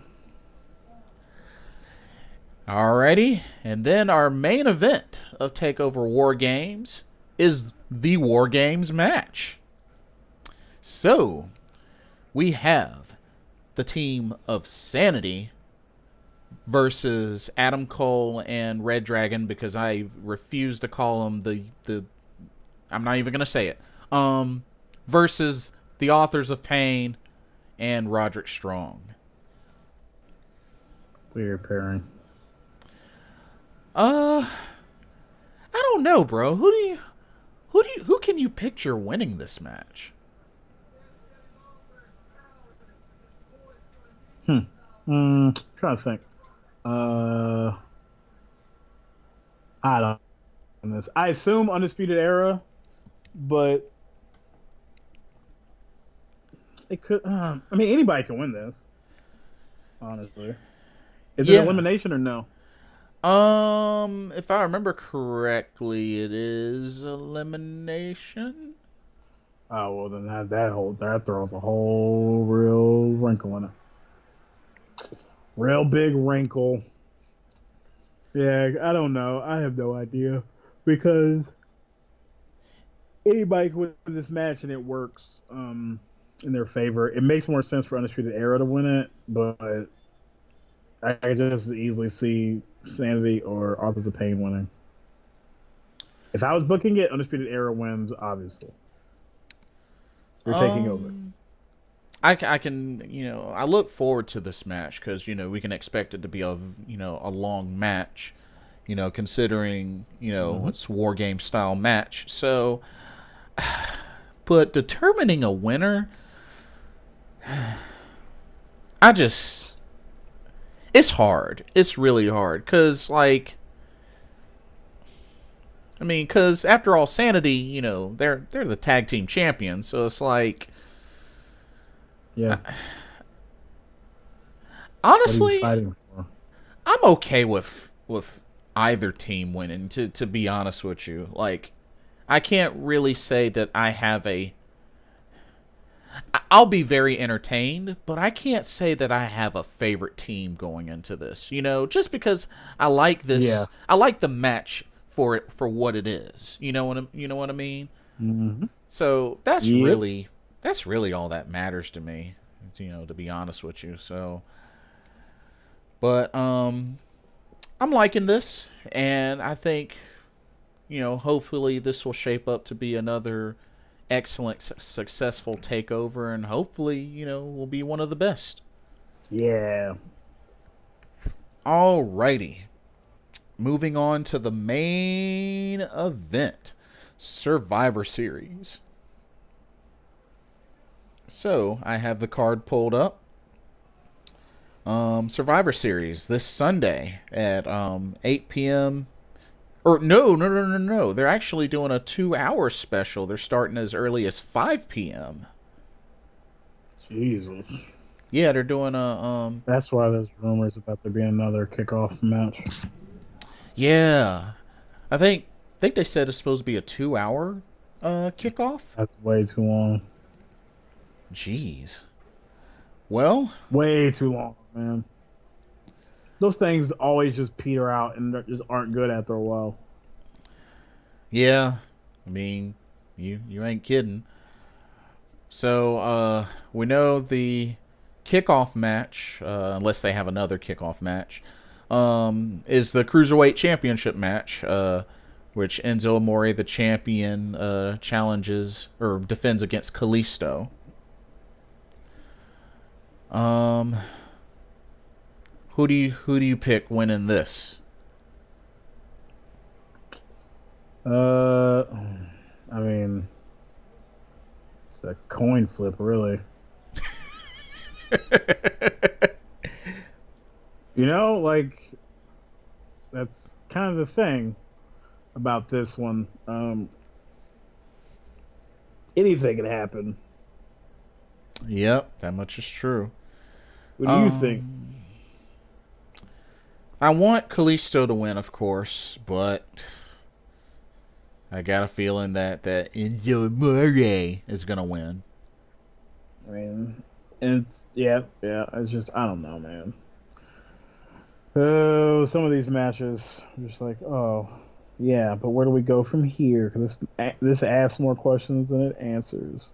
Alrighty, and then our main event of Takeover War Games is the War Games match. So, we have the team of Sanity versus Adam Cole and Red Dragon because I refuse to call him the I'm not even gonna say it. Versus the Authors of Pain and Roderick Strong. Weird pairing. I don't know, bro. Who can you picture winning this match? Trying to think. I don't know this. I assume Undisputed Era, but it could. I mean, anybody can win this. Honestly, is it Yeah. elimination or no? If I remember correctly, it is elimination. Oh well, then that throws a whole real wrinkle in it. Real big wrinkle. Yeah, I don't know. I have no idea because anybody can win this match and it works in their favor. It makes more sense for Undisputed Era to win it, but I can just easily see Sanity or Authors of Pain winning. If I was booking it, Undisputed Era wins, obviously. You're taking over. I can, I look forward to this match because, we can expect it to be a long match, considering, it's War Game style match. So, but determining a winner, it's hard. It's really hard because, because after all, Sanity, they're the tag team champions, so it's like, yeah. Honestly, I'm okay with either team winning. To be honest with you, I can't really say that I have a. I'll be very entertained, but I can't say that I have a favorite team going into this. Just because I like this, I like the match for what it is. You know what I mean? Mm-hmm. So that's really all that matters to me. To be honest with you. So, but I'm liking this, and I think hopefully this will shape up to be another excellent, successful takeover, and hopefully will be one of the best. Yeah. Alrighty. Moving on to the main event, Survivor Series. So, I have the card pulled up. Survivor Series this Sunday at 8 p.m. Or no. They're actually doing a 2-hour special. They're starting as early as 5 p.m. Jesus. Yeah, they're doing a That's why there's rumors about there being another kickoff match. Yeah, I think they said it's supposed to be a 2-hour kickoff. That's way too long. Jeez. Well, way too long, man. Those things always just peter out and just aren't good after a while. Yeah, you ain't kidding. So we know the kickoff match, unless they have another kickoff match, is the Cruiserweight Championship match, which Enzo Amore, the champion, challenges or defends against Kalisto. Who do you pick winning this? It's a coin flip, really. That's kind of the thing about this one. Anything can happen. Yep, that much is true. What do you think? I want Kalisto to win, of course, but I got a feeling that Enzo Amore is going to win. It's it's just, I don't know, man. Some of these matches are just like, oh, yeah, but where do we go from here? Because this asks more questions than it answers.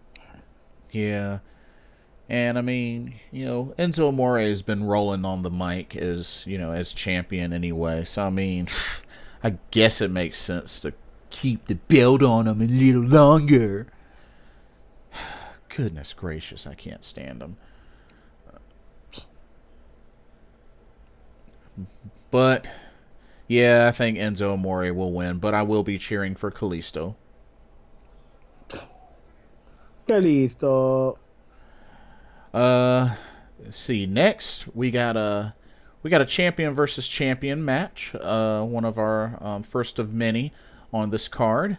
Yeah. And Enzo Amore has been rolling on the mic as champion anyway. So I guess it makes sense to keep the belt on him a little longer. Goodness gracious, I can't stand him. But yeah, I think Enzo Amore will win, but I will be cheering for Kalisto. Kalisto. See, next we got a champion versus champion match. One of our first of many on this card.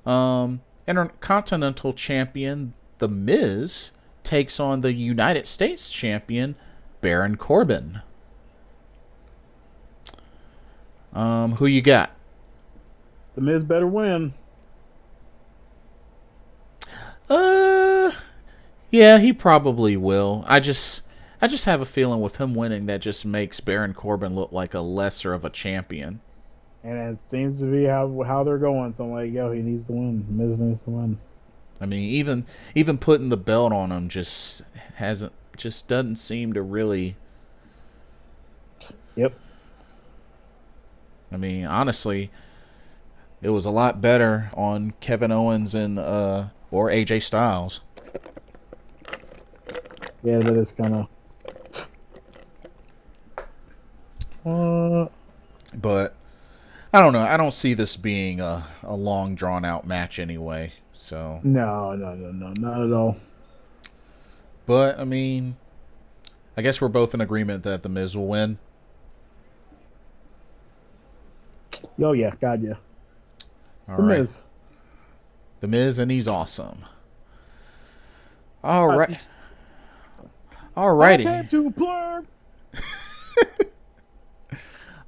Intercontinental champion The Miz takes on the United States champion Baron Corbin. Who you got? The Miz better win. Yeah, he probably will. I just have a feeling with him winning that just makes Baron Corbin look like a lesser of a champion. And it seems to be how they're going. So I'm like, yo, he needs to win. Miz needs to win. Even putting the belt on him just doesn't seem to really. Yep. I mean, honestly, it was a lot better on Kevin Owens and or AJ Styles. Yeah, that is kind of. But I don't know. I don't see this being a long drawn out match anyway. So, No, not at all. but I mean, I guess we're both in agreement that the Miz will win. Oh yeah, God yeah. It's All the right, Miz. the Miz, and he's awesome. All right, all I righty. came to play.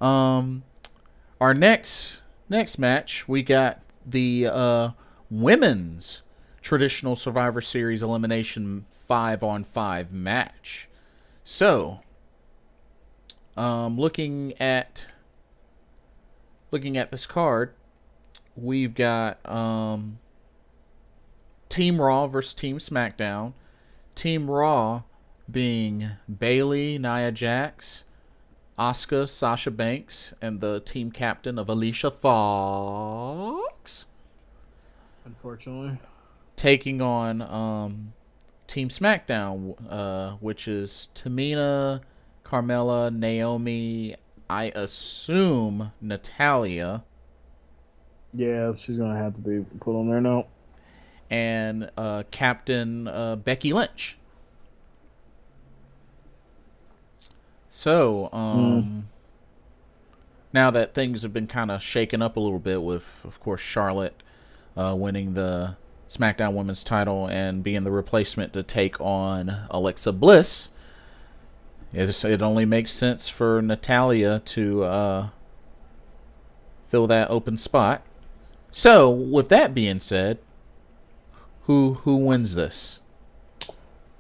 Our next match, we got the women's traditional Survivor Series elimination 5-on-5 match. So, looking at this card, we've got Team Raw versus Team SmackDown. Team Raw being Bayley, Nia Jax, Asuka, Sasha Banks, and the team captain of Alicia Fox. Unfortunately. Taking on Team SmackDown, which is Tamina, Carmella, Naomi, I assume Natalia, Yeah, she's gonna have to be put on there now. and Captain Becky Lynch. So, now that things have been kind of shaken up a little bit with, of course, Charlotte winning the SmackDown Women's title and being the replacement to take on Alexa Bliss, it only makes sense for Natalia to fill that open spot. So, with that being said, who wins this?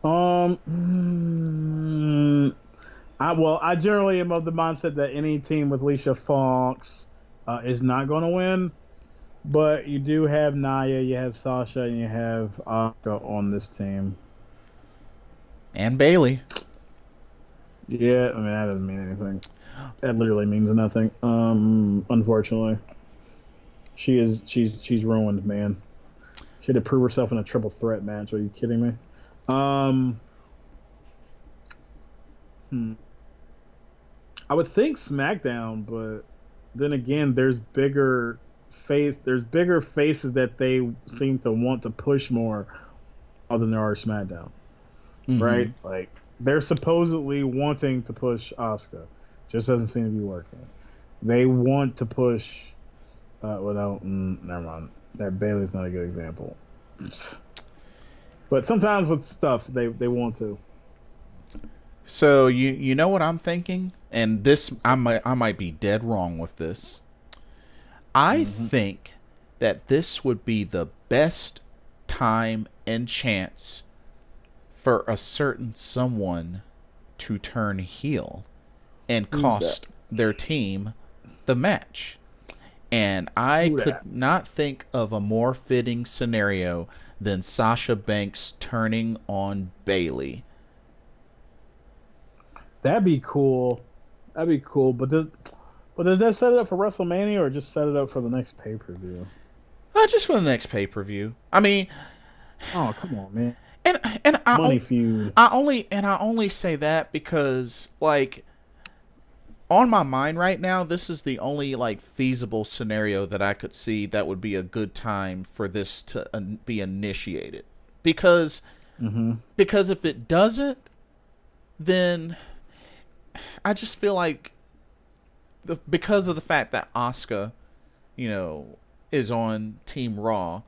I generally am of the mindset that any team with Alicia Fox is not going to win. But you do have Nia, you have Sasha, and you have Asuka on this team. And Bayley. Yeah, I mean that doesn't mean anything. That literally means nothing. Unfortunately, she's ruined, man. She had to prove herself in a triple threat match. Are you kidding me? I would think SmackDown, but then again, there's bigger faces that they seem to want to push more than there are SmackDown. Mm-hmm. Right? Like they're supposedly wanting to push Asuka. Just doesn't seem to be working. They want to push never mind. That Bailey's not a good example. But sometimes with stuff they want to. So you know what I'm thinking, and this I might be dead wrong with this. I think that this would be the best time and chance for a certain someone to turn heel and cost their team the match. And I could not think of a more fitting scenario than Sasha Banks turning on Bayley. That'd be cool. But does that set it up for WrestleMania or just set it up for the next pay-per-view? Just for the next pay-per-view. I mean, oh come on, man. And Money feud. I only say that because like on my mind right now, this is the only like feasible scenario that I could see that would be a good time for this to be initiated. Because if it doesn't, then I just feel like because of the fact that Asuka, is on Team Raw,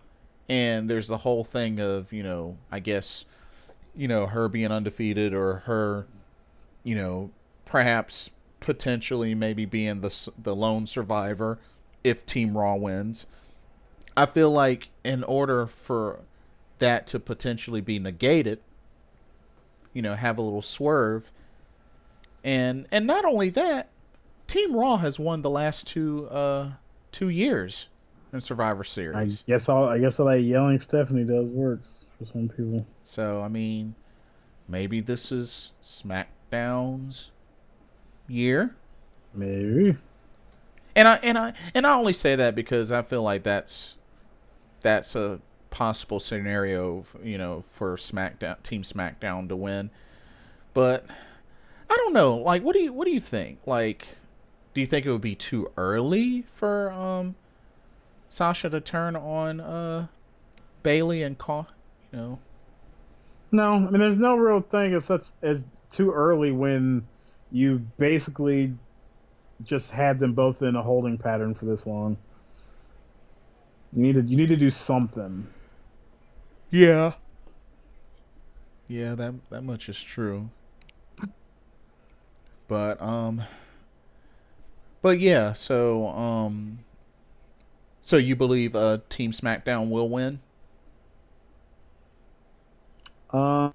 and there's the whole thing of, I guess, her being undefeated or her, perhaps potentially maybe being the lone survivor if Team Raw wins. I feel like in order for that to potentially be negated, have a little swerve. And not only that, Team Raw has won the last 2 years in Survivor Series. I guess all that yelling Stephanie does works for some people. So I mean, maybe this is SmackDown's year. Maybe. And I only say that because I feel like that's a possible scenario, for SmackDown Team SmackDown to win. But I don't know. Like, what do you think? Like, do you think it would be too early for Sasha to turn on Bailey and call? You know. No, I mean, there's no real thing as such as too early when you basically just had them both in a holding pattern for this long. You need to do something. Yeah. Yeah, that much is true. But yeah, so you believe Team SmackDown will win? Uh,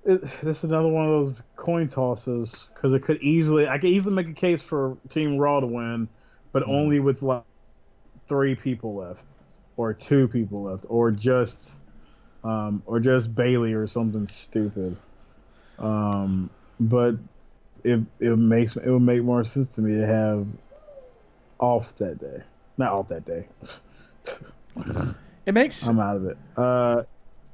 this is another one of those coin tosses because I could easily make a case for Team Raw to win, but Mm. only with like 3 people left, or 2 people left, or just Bailey or something stupid. But it would make more sense to me to have off that day, not off that day. It makes I'm out of it.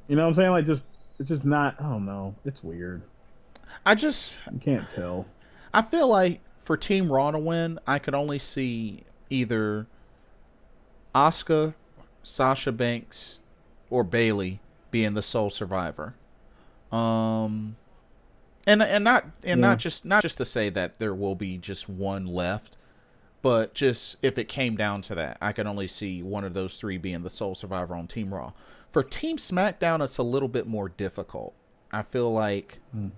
You know what I'm saying? Like, just it's just not. I don't know. It's weird. I just You can't tell. I feel like for Team Raw to win, I could only see either Asuka, Sasha Banks, or Bailey being the sole survivor. Um, and Yeah. not just to say that there will be just one left, but just if it came down to that, I could only see one of those three being the sole survivor on Team Raw. For Team SmackDown, it's a little bit more difficult. I feel like Mm.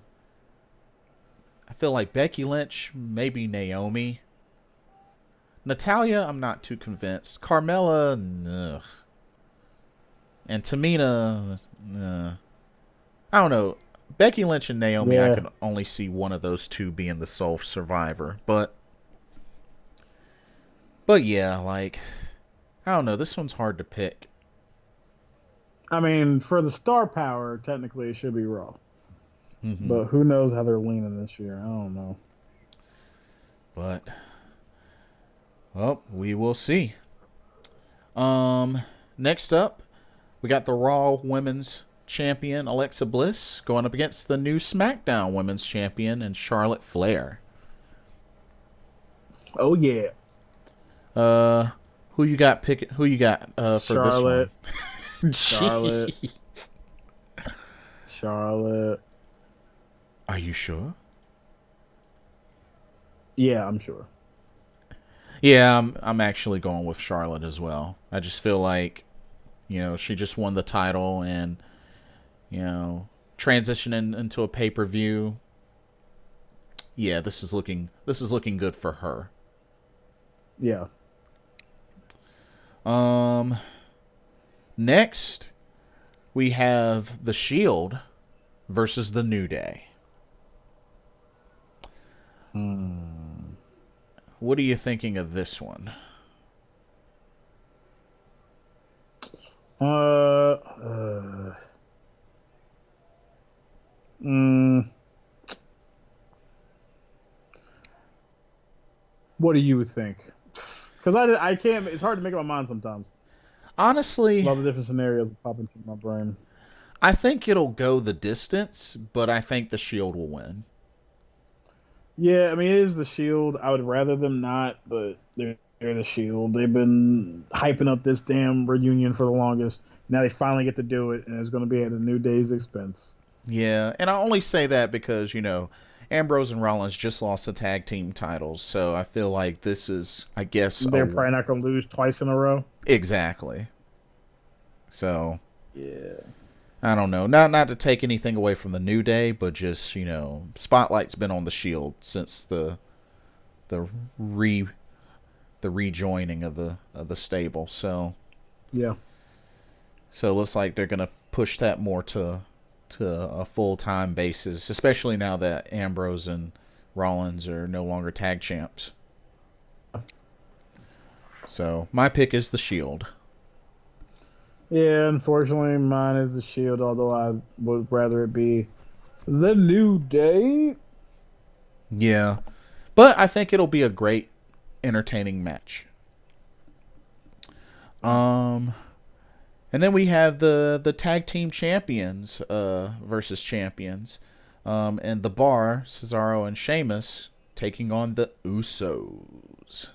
I feel like Becky Lynch, maybe Naomi. Natalia, I'm not too convinced. Carmella, ugh. And Tamina, I don't know. Becky Lynch and Naomi, I Yeah. can only see one of those two being the sole survivor. But yeah, like, I don't know. This one's hard to pick. I mean, for the star power, technically it should be Raw, Hmm. but who knows how they're leaning this year? I don't know. But well, we will see. Um, Next up, we got the Raw Women's Champion Alexa Bliss going up against the new SmackDown Women's Champion and Charlotte Flair. Oh yeah, Uh, who you got picking? Who you got for this one? Charlotte, Charlotte, Jeez. Charlotte. Are you sure? Yeah, I'm sure. Yeah, I'm actually going with Charlotte as well. I just feel like, she just won the title and, transitioning into a pay-per-view. Yeah, this is looking good for her. Yeah. Um Next, we have The Shield versus The New Day. Hmm. What are you thinking of this one? Uh. uh mm, what do you think? Because I can't. It's hard to make up my mind sometimes. A Honestly, lot of different scenarios pop into my brain. I think it'll go the distance, but I think The Shield will win. Yeah, I mean, it is the Shield. I would rather them not, but they're the Shield. They've been hyping up this damn reunion for the longest. Now they finally get to do it, and it's going to be at a New Day's expense. Yeah, and I only say that because, Ambrose and Rollins just lost the tag team titles, so I feel like this is, I guess, They're probably not going to lose twice in a row. exactly. So, Yeah. I don't know. Not to take anything away from the New Day, but just, spotlight's been on the Shield since the re the rejoining of the stable. Yeah. So it looks like they're gonna push that more to a full time basis, especially now that Ambrose and Rollins are no longer tag champs. So my pick is the Shield. Yeah, unfortunately, mine is the Shield, although I would rather it be the New Day. Yeah, But I think it'll be a great, entertaining match. And then we have the tag team champions versus champions. And the Bar, Cesaro and Sheamus, taking on the Usos.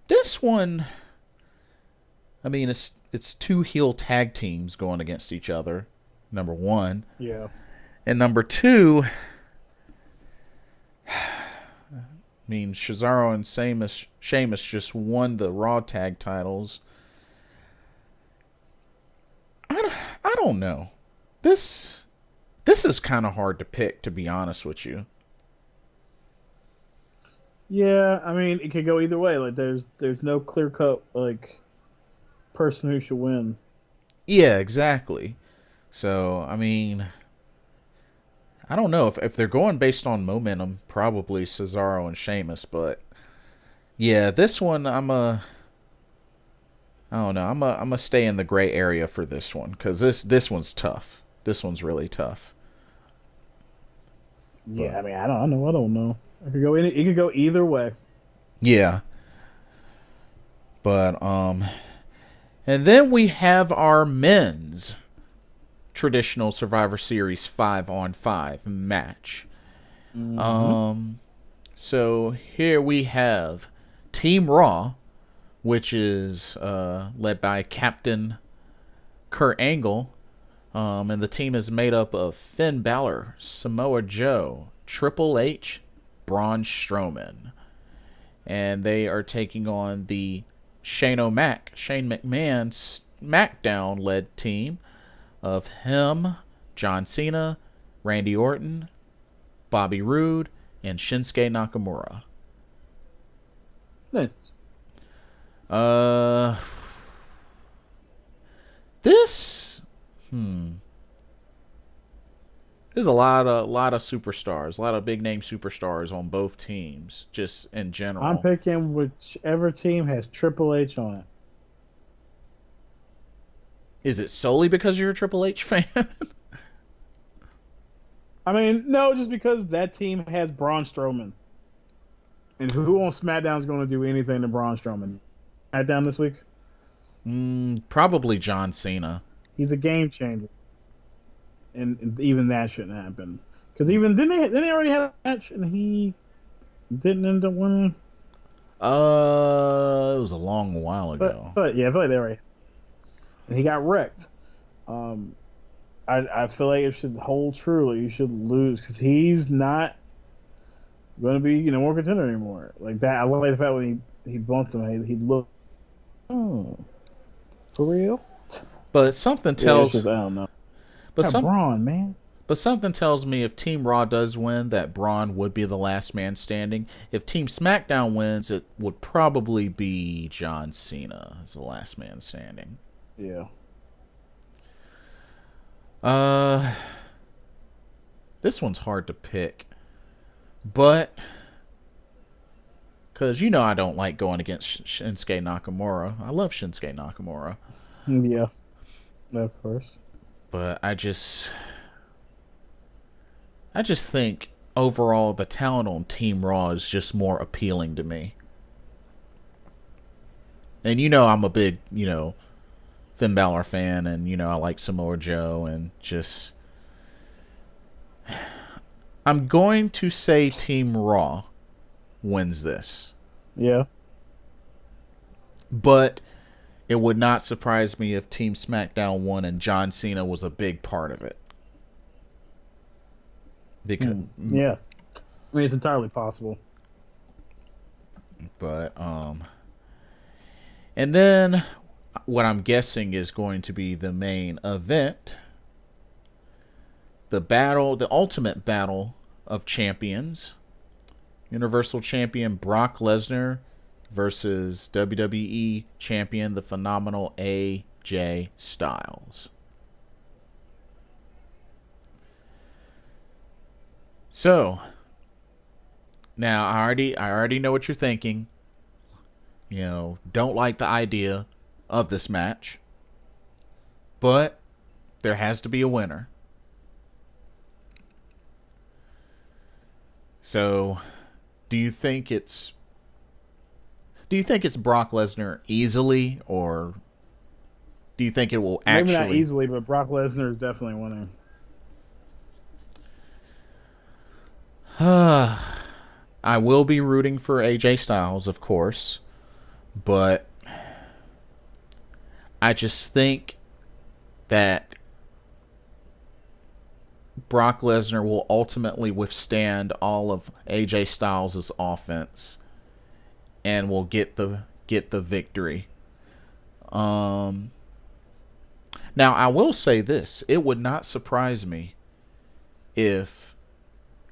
This one, I mean, it's two heel tag teams going against each other. Number one. Yeah. And number two, I mean, Cesaro and Sheamus just won the Raw tag titles. I don't know. This is kind of hard to pick, to be honest with you. Yeah, I mean, it could go either way. Like, there's no clear cut like person who should win. Yeah, exactly. So, I mean, I don't know if they're going based on momentum, probably Cesaro and Sheamus, but yeah, this one I don't know. I'm a stay in the gray area for this one because this one's tough. This one's really tough. Yeah, But, I mean, I don't know. It could go it could go either way. yeah. But and then we have our men's traditional Survivor Series 5-on-5 match. So here we have Team Raw, which is led by Captain Kurt Angle. And the team is made up of Finn Balor, Samoa Joe, Triple H, Braun Strowman. And they are taking on the Shane McMahon SmackDown-led team of him, John Cena, Randy Orton, Bobby Roode, and Shinsuke Nakamura. Nice. This there's a lot of superstars, a lot of big name superstars on both teams, just in general. I'm picking whichever team has Triple H on it. Is it solely because you're a Triple H fan? I mean, no, just because that team has Braun Strowman. And who on SmackDown is going to do anything to Braun Strowman? SmackDown this week? Probably John Cena. He's a game changer. And even that shouldn't happen. Because even didn't they already have a match and he didn't end up winning? It was a long while ago. But yeah, I feel like they already. And he got wrecked. I feel like it should hold true. Like, you should lose because he's not going to be more contender anymore. Like that. I like the fact when he bumped him, he looked. Oh, for real? But something tells. I don't know. But Braun, man. But something tells me if Team Raw does win, that Braun would be the last man standing. If Team SmackDown wins, it would probably be John Cena as the last man standing. Yeah. This one's hard to pick, but because I don't like going against Shinsuke Nakamura. I love Shinsuke Nakamura. Yeah, of course. But I just think overall the talent on Team Raw is just more appealing to me. And I'm a big Finn Balor fan, and I like Samoa Joe, and just I'm going to say Team Raw wins this. Yeah. But it would not surprise me if Team SmackDown won and John Cena was a big part of it. Because yeah. I mean, it's entirely possible. But and then what I'm guessing is going to be the main event. The ultimate battle of champions. Universal Champion Brock Lesnar versus WWE Champion, the phenomenal AJ Styles. So, now I already know what you're thinking. Don't like the idea of this match. But there has to be a winner. So, do you think it's Brock Lesnar easily, or do you think it will Maybe not actually? easily, but Brock Lesnar is definitely winning. I will be rooting for AJ Styles, of course, but I just think that Brock Lesnar will ultimately withstand all of AJ Styles' offense and will get the victory. Um, Now I will say this: it would not surprise me if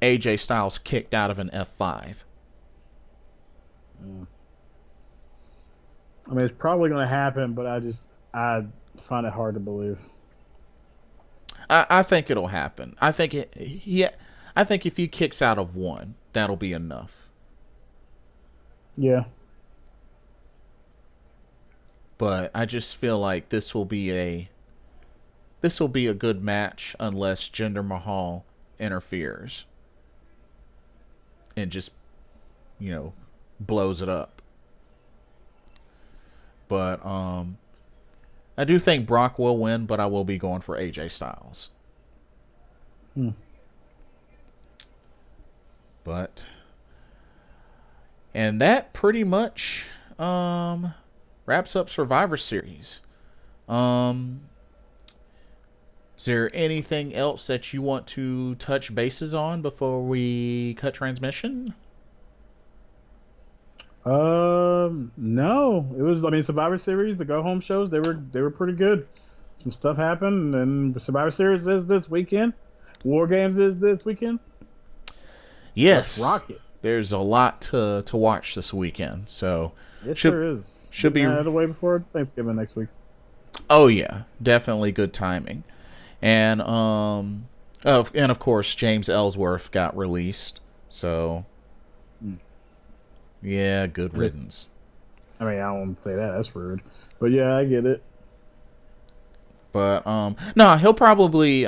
AJ Styles kicked out of an F5. Mm. I mean, it's probably going to happen, but I find it hard to believe. I think it'll happen. I think if he kicks out of one, that'll be enough. Yeah. But I just feel like this will be a good match unless Jinder Mahal interferes and just, blows it up. But I do think Brock will win, but I will be going for AJ Styles. Hmm. But and that pretty much wraps up Survivor Series. Is there anything else that you want to touch bases on before we cut transmission? No. It was. I mean, Survivor Series, the go home shows, they were pretty good. Some stuff happened, and Survivor Series is this weekend. War Games is this weekend. Yes. Let's rock it. There's a lot to watch this weekend, so Yes, there is. Should be out of the way before Thanksgiving next week. Oh yeah, definitely good timing, and of course James Ellsworth got released, so yeah, good riddance. I mean, I don't want to say that. That's rude, but yeah, I get it. But no, he'll probably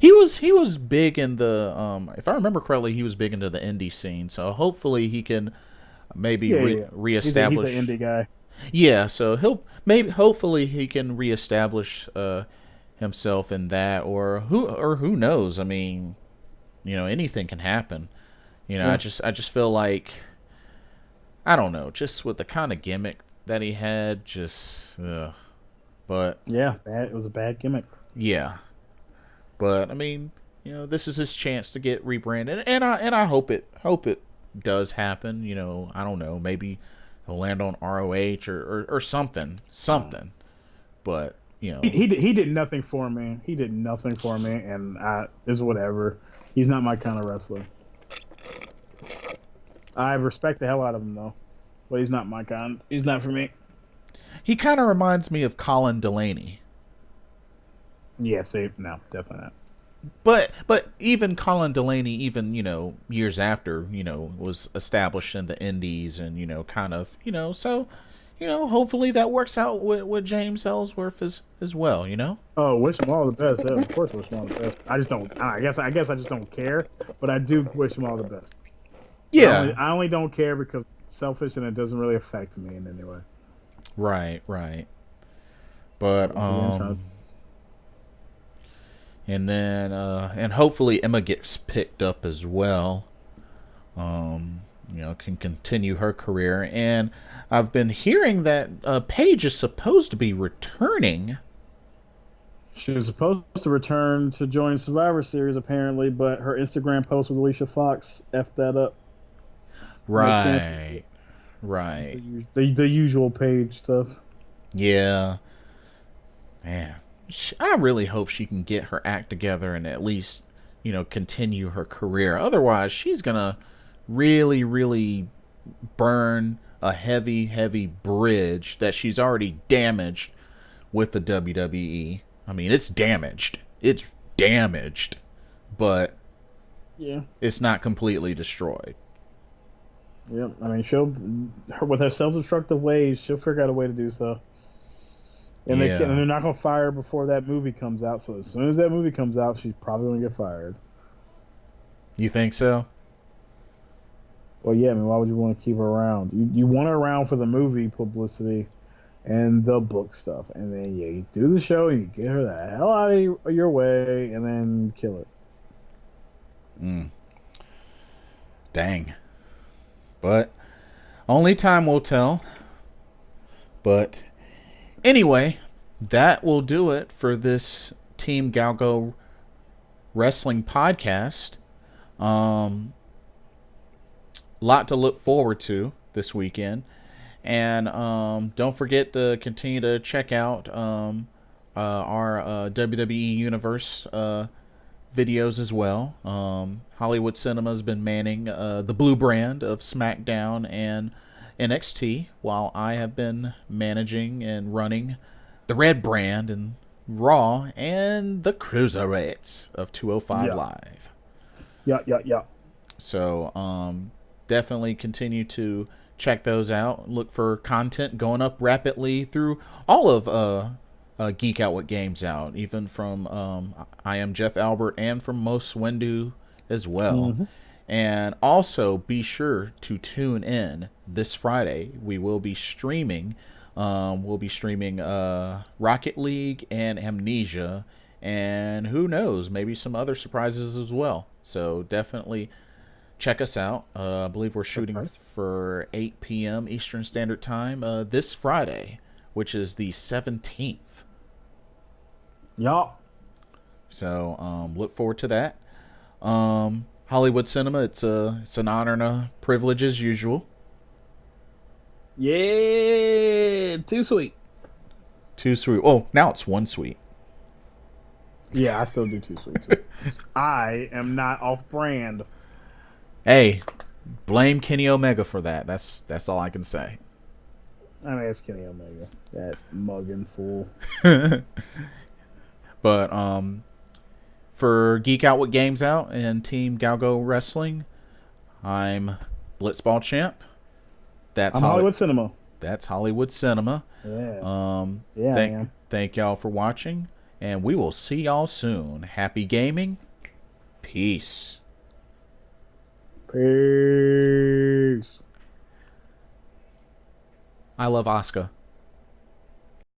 he was big in the if I remember correctly, he was big into the indie scene. So hopefully he can maybe reestablish. He's an indie guy. Yeah, so hopefully he can reestablish himself in that, or who knows? I mean, anything can happen. Yeah. I just feel like I don't know, just with the kind of gimmick that he had, just. But yeah, it was a bad gimmick. Yeah, but I mean, this is his chance to get rebranded, and I hope it does happen. I don't know, maybe he'll land on ROH or something. But he did nothing for me. He did nothing for me, and is whatever. He's not my kind of wrestler. I respect the hell out of him though, but he's not my kind. He's not for me. He kind of reminds me of Colin Delaney. Yeah, no, definitely not. But even Colin Delaney, even years after, was established in the Indies, and kind of, so hopefully that works out with James Ellsworth as well. Oh, wish him all the best. Yeah, of course, wish him all the best. I just don't. I guess I just don't care, but I do wish him all the best. Yeah, I only don't care because it's selfish and it doesn't really affect me in any way. Right. But and then and hopefully Emma gets picked up as well. Can continue her career, and I've been hearing that Paige is supposed to be returning. She was supposed to return to join Survivor Series apparently, but her Instagram post with Alicia Fox effed that up. Right. The usual Paige stuff. Yeah. Man, I really hope she can get her act together and at least, continue her career. Otherwise, she's going to really, really burn a heavy, heavy bridge that she's already damaged with the WWE. I mean, it's damaged. It's damaged. But yeah, it's not completely destroyed. Yep. I mean, with her self-destructive ways, she'll figure out a way to do so. And they're not gonna fire her before that movie comes out. So as soon as that movie comes out, she's probably gonna get fired. You think so? Well, yeah, I mean, why would you want to keep her around? You want her around for the movie publicity and the book stuff, and then yeah, you do the show, you get her the hell out of your way, and then kill it. Mm, dang. But only time will tell. But anyway, that will do it for this Team GOWGO Wrestling podcast. Lot to look forward to this weekend. And don't forget to continue to check out our WWE Universe videos as well. Hollywood Cinema has been manning the blue brand of SmackDown and NXT, while I have been managing and running the red brand and Raw and the Cruiserweights of 205 Yeah, Live. yeah. So definitely continue to check those out. Look for content going up rapidly through all of Geek Out with Games Out, even from I am Jeff Albert and from Most Windu as well. Mm-hmm. And also be sure to tune in this Friday. We will be streaming. We'll be streaming Rocket League and Amnesia, and who knows, maybe some other surprises as well. So definitely check us out. I believe we're shooting for 8 p.m. Eastern Standard Time this Friday, which is the 17th. Yeah. So look forward to that. Hollywood Cinema, it's an honor and a privilege as usual. Yeah, too sweet. Too sweet. Oh, now it's one sweet. Yeah, I still do too sweet. I am not off brand. Hey, blame Kenny Omega for that. That's all I can say. I mean, it's Kenny Omega, that mugging fool. But for Geek Out with Games Out and Team GOWGO Wrestling, I'm Blitzball Champ. I'm Hollywood Cinema. That's Hollywood Cinema. Yeah. Thank y'all for watching, and we will see y'all soon. Happy gaming. Peace. Peace. I love Asuka.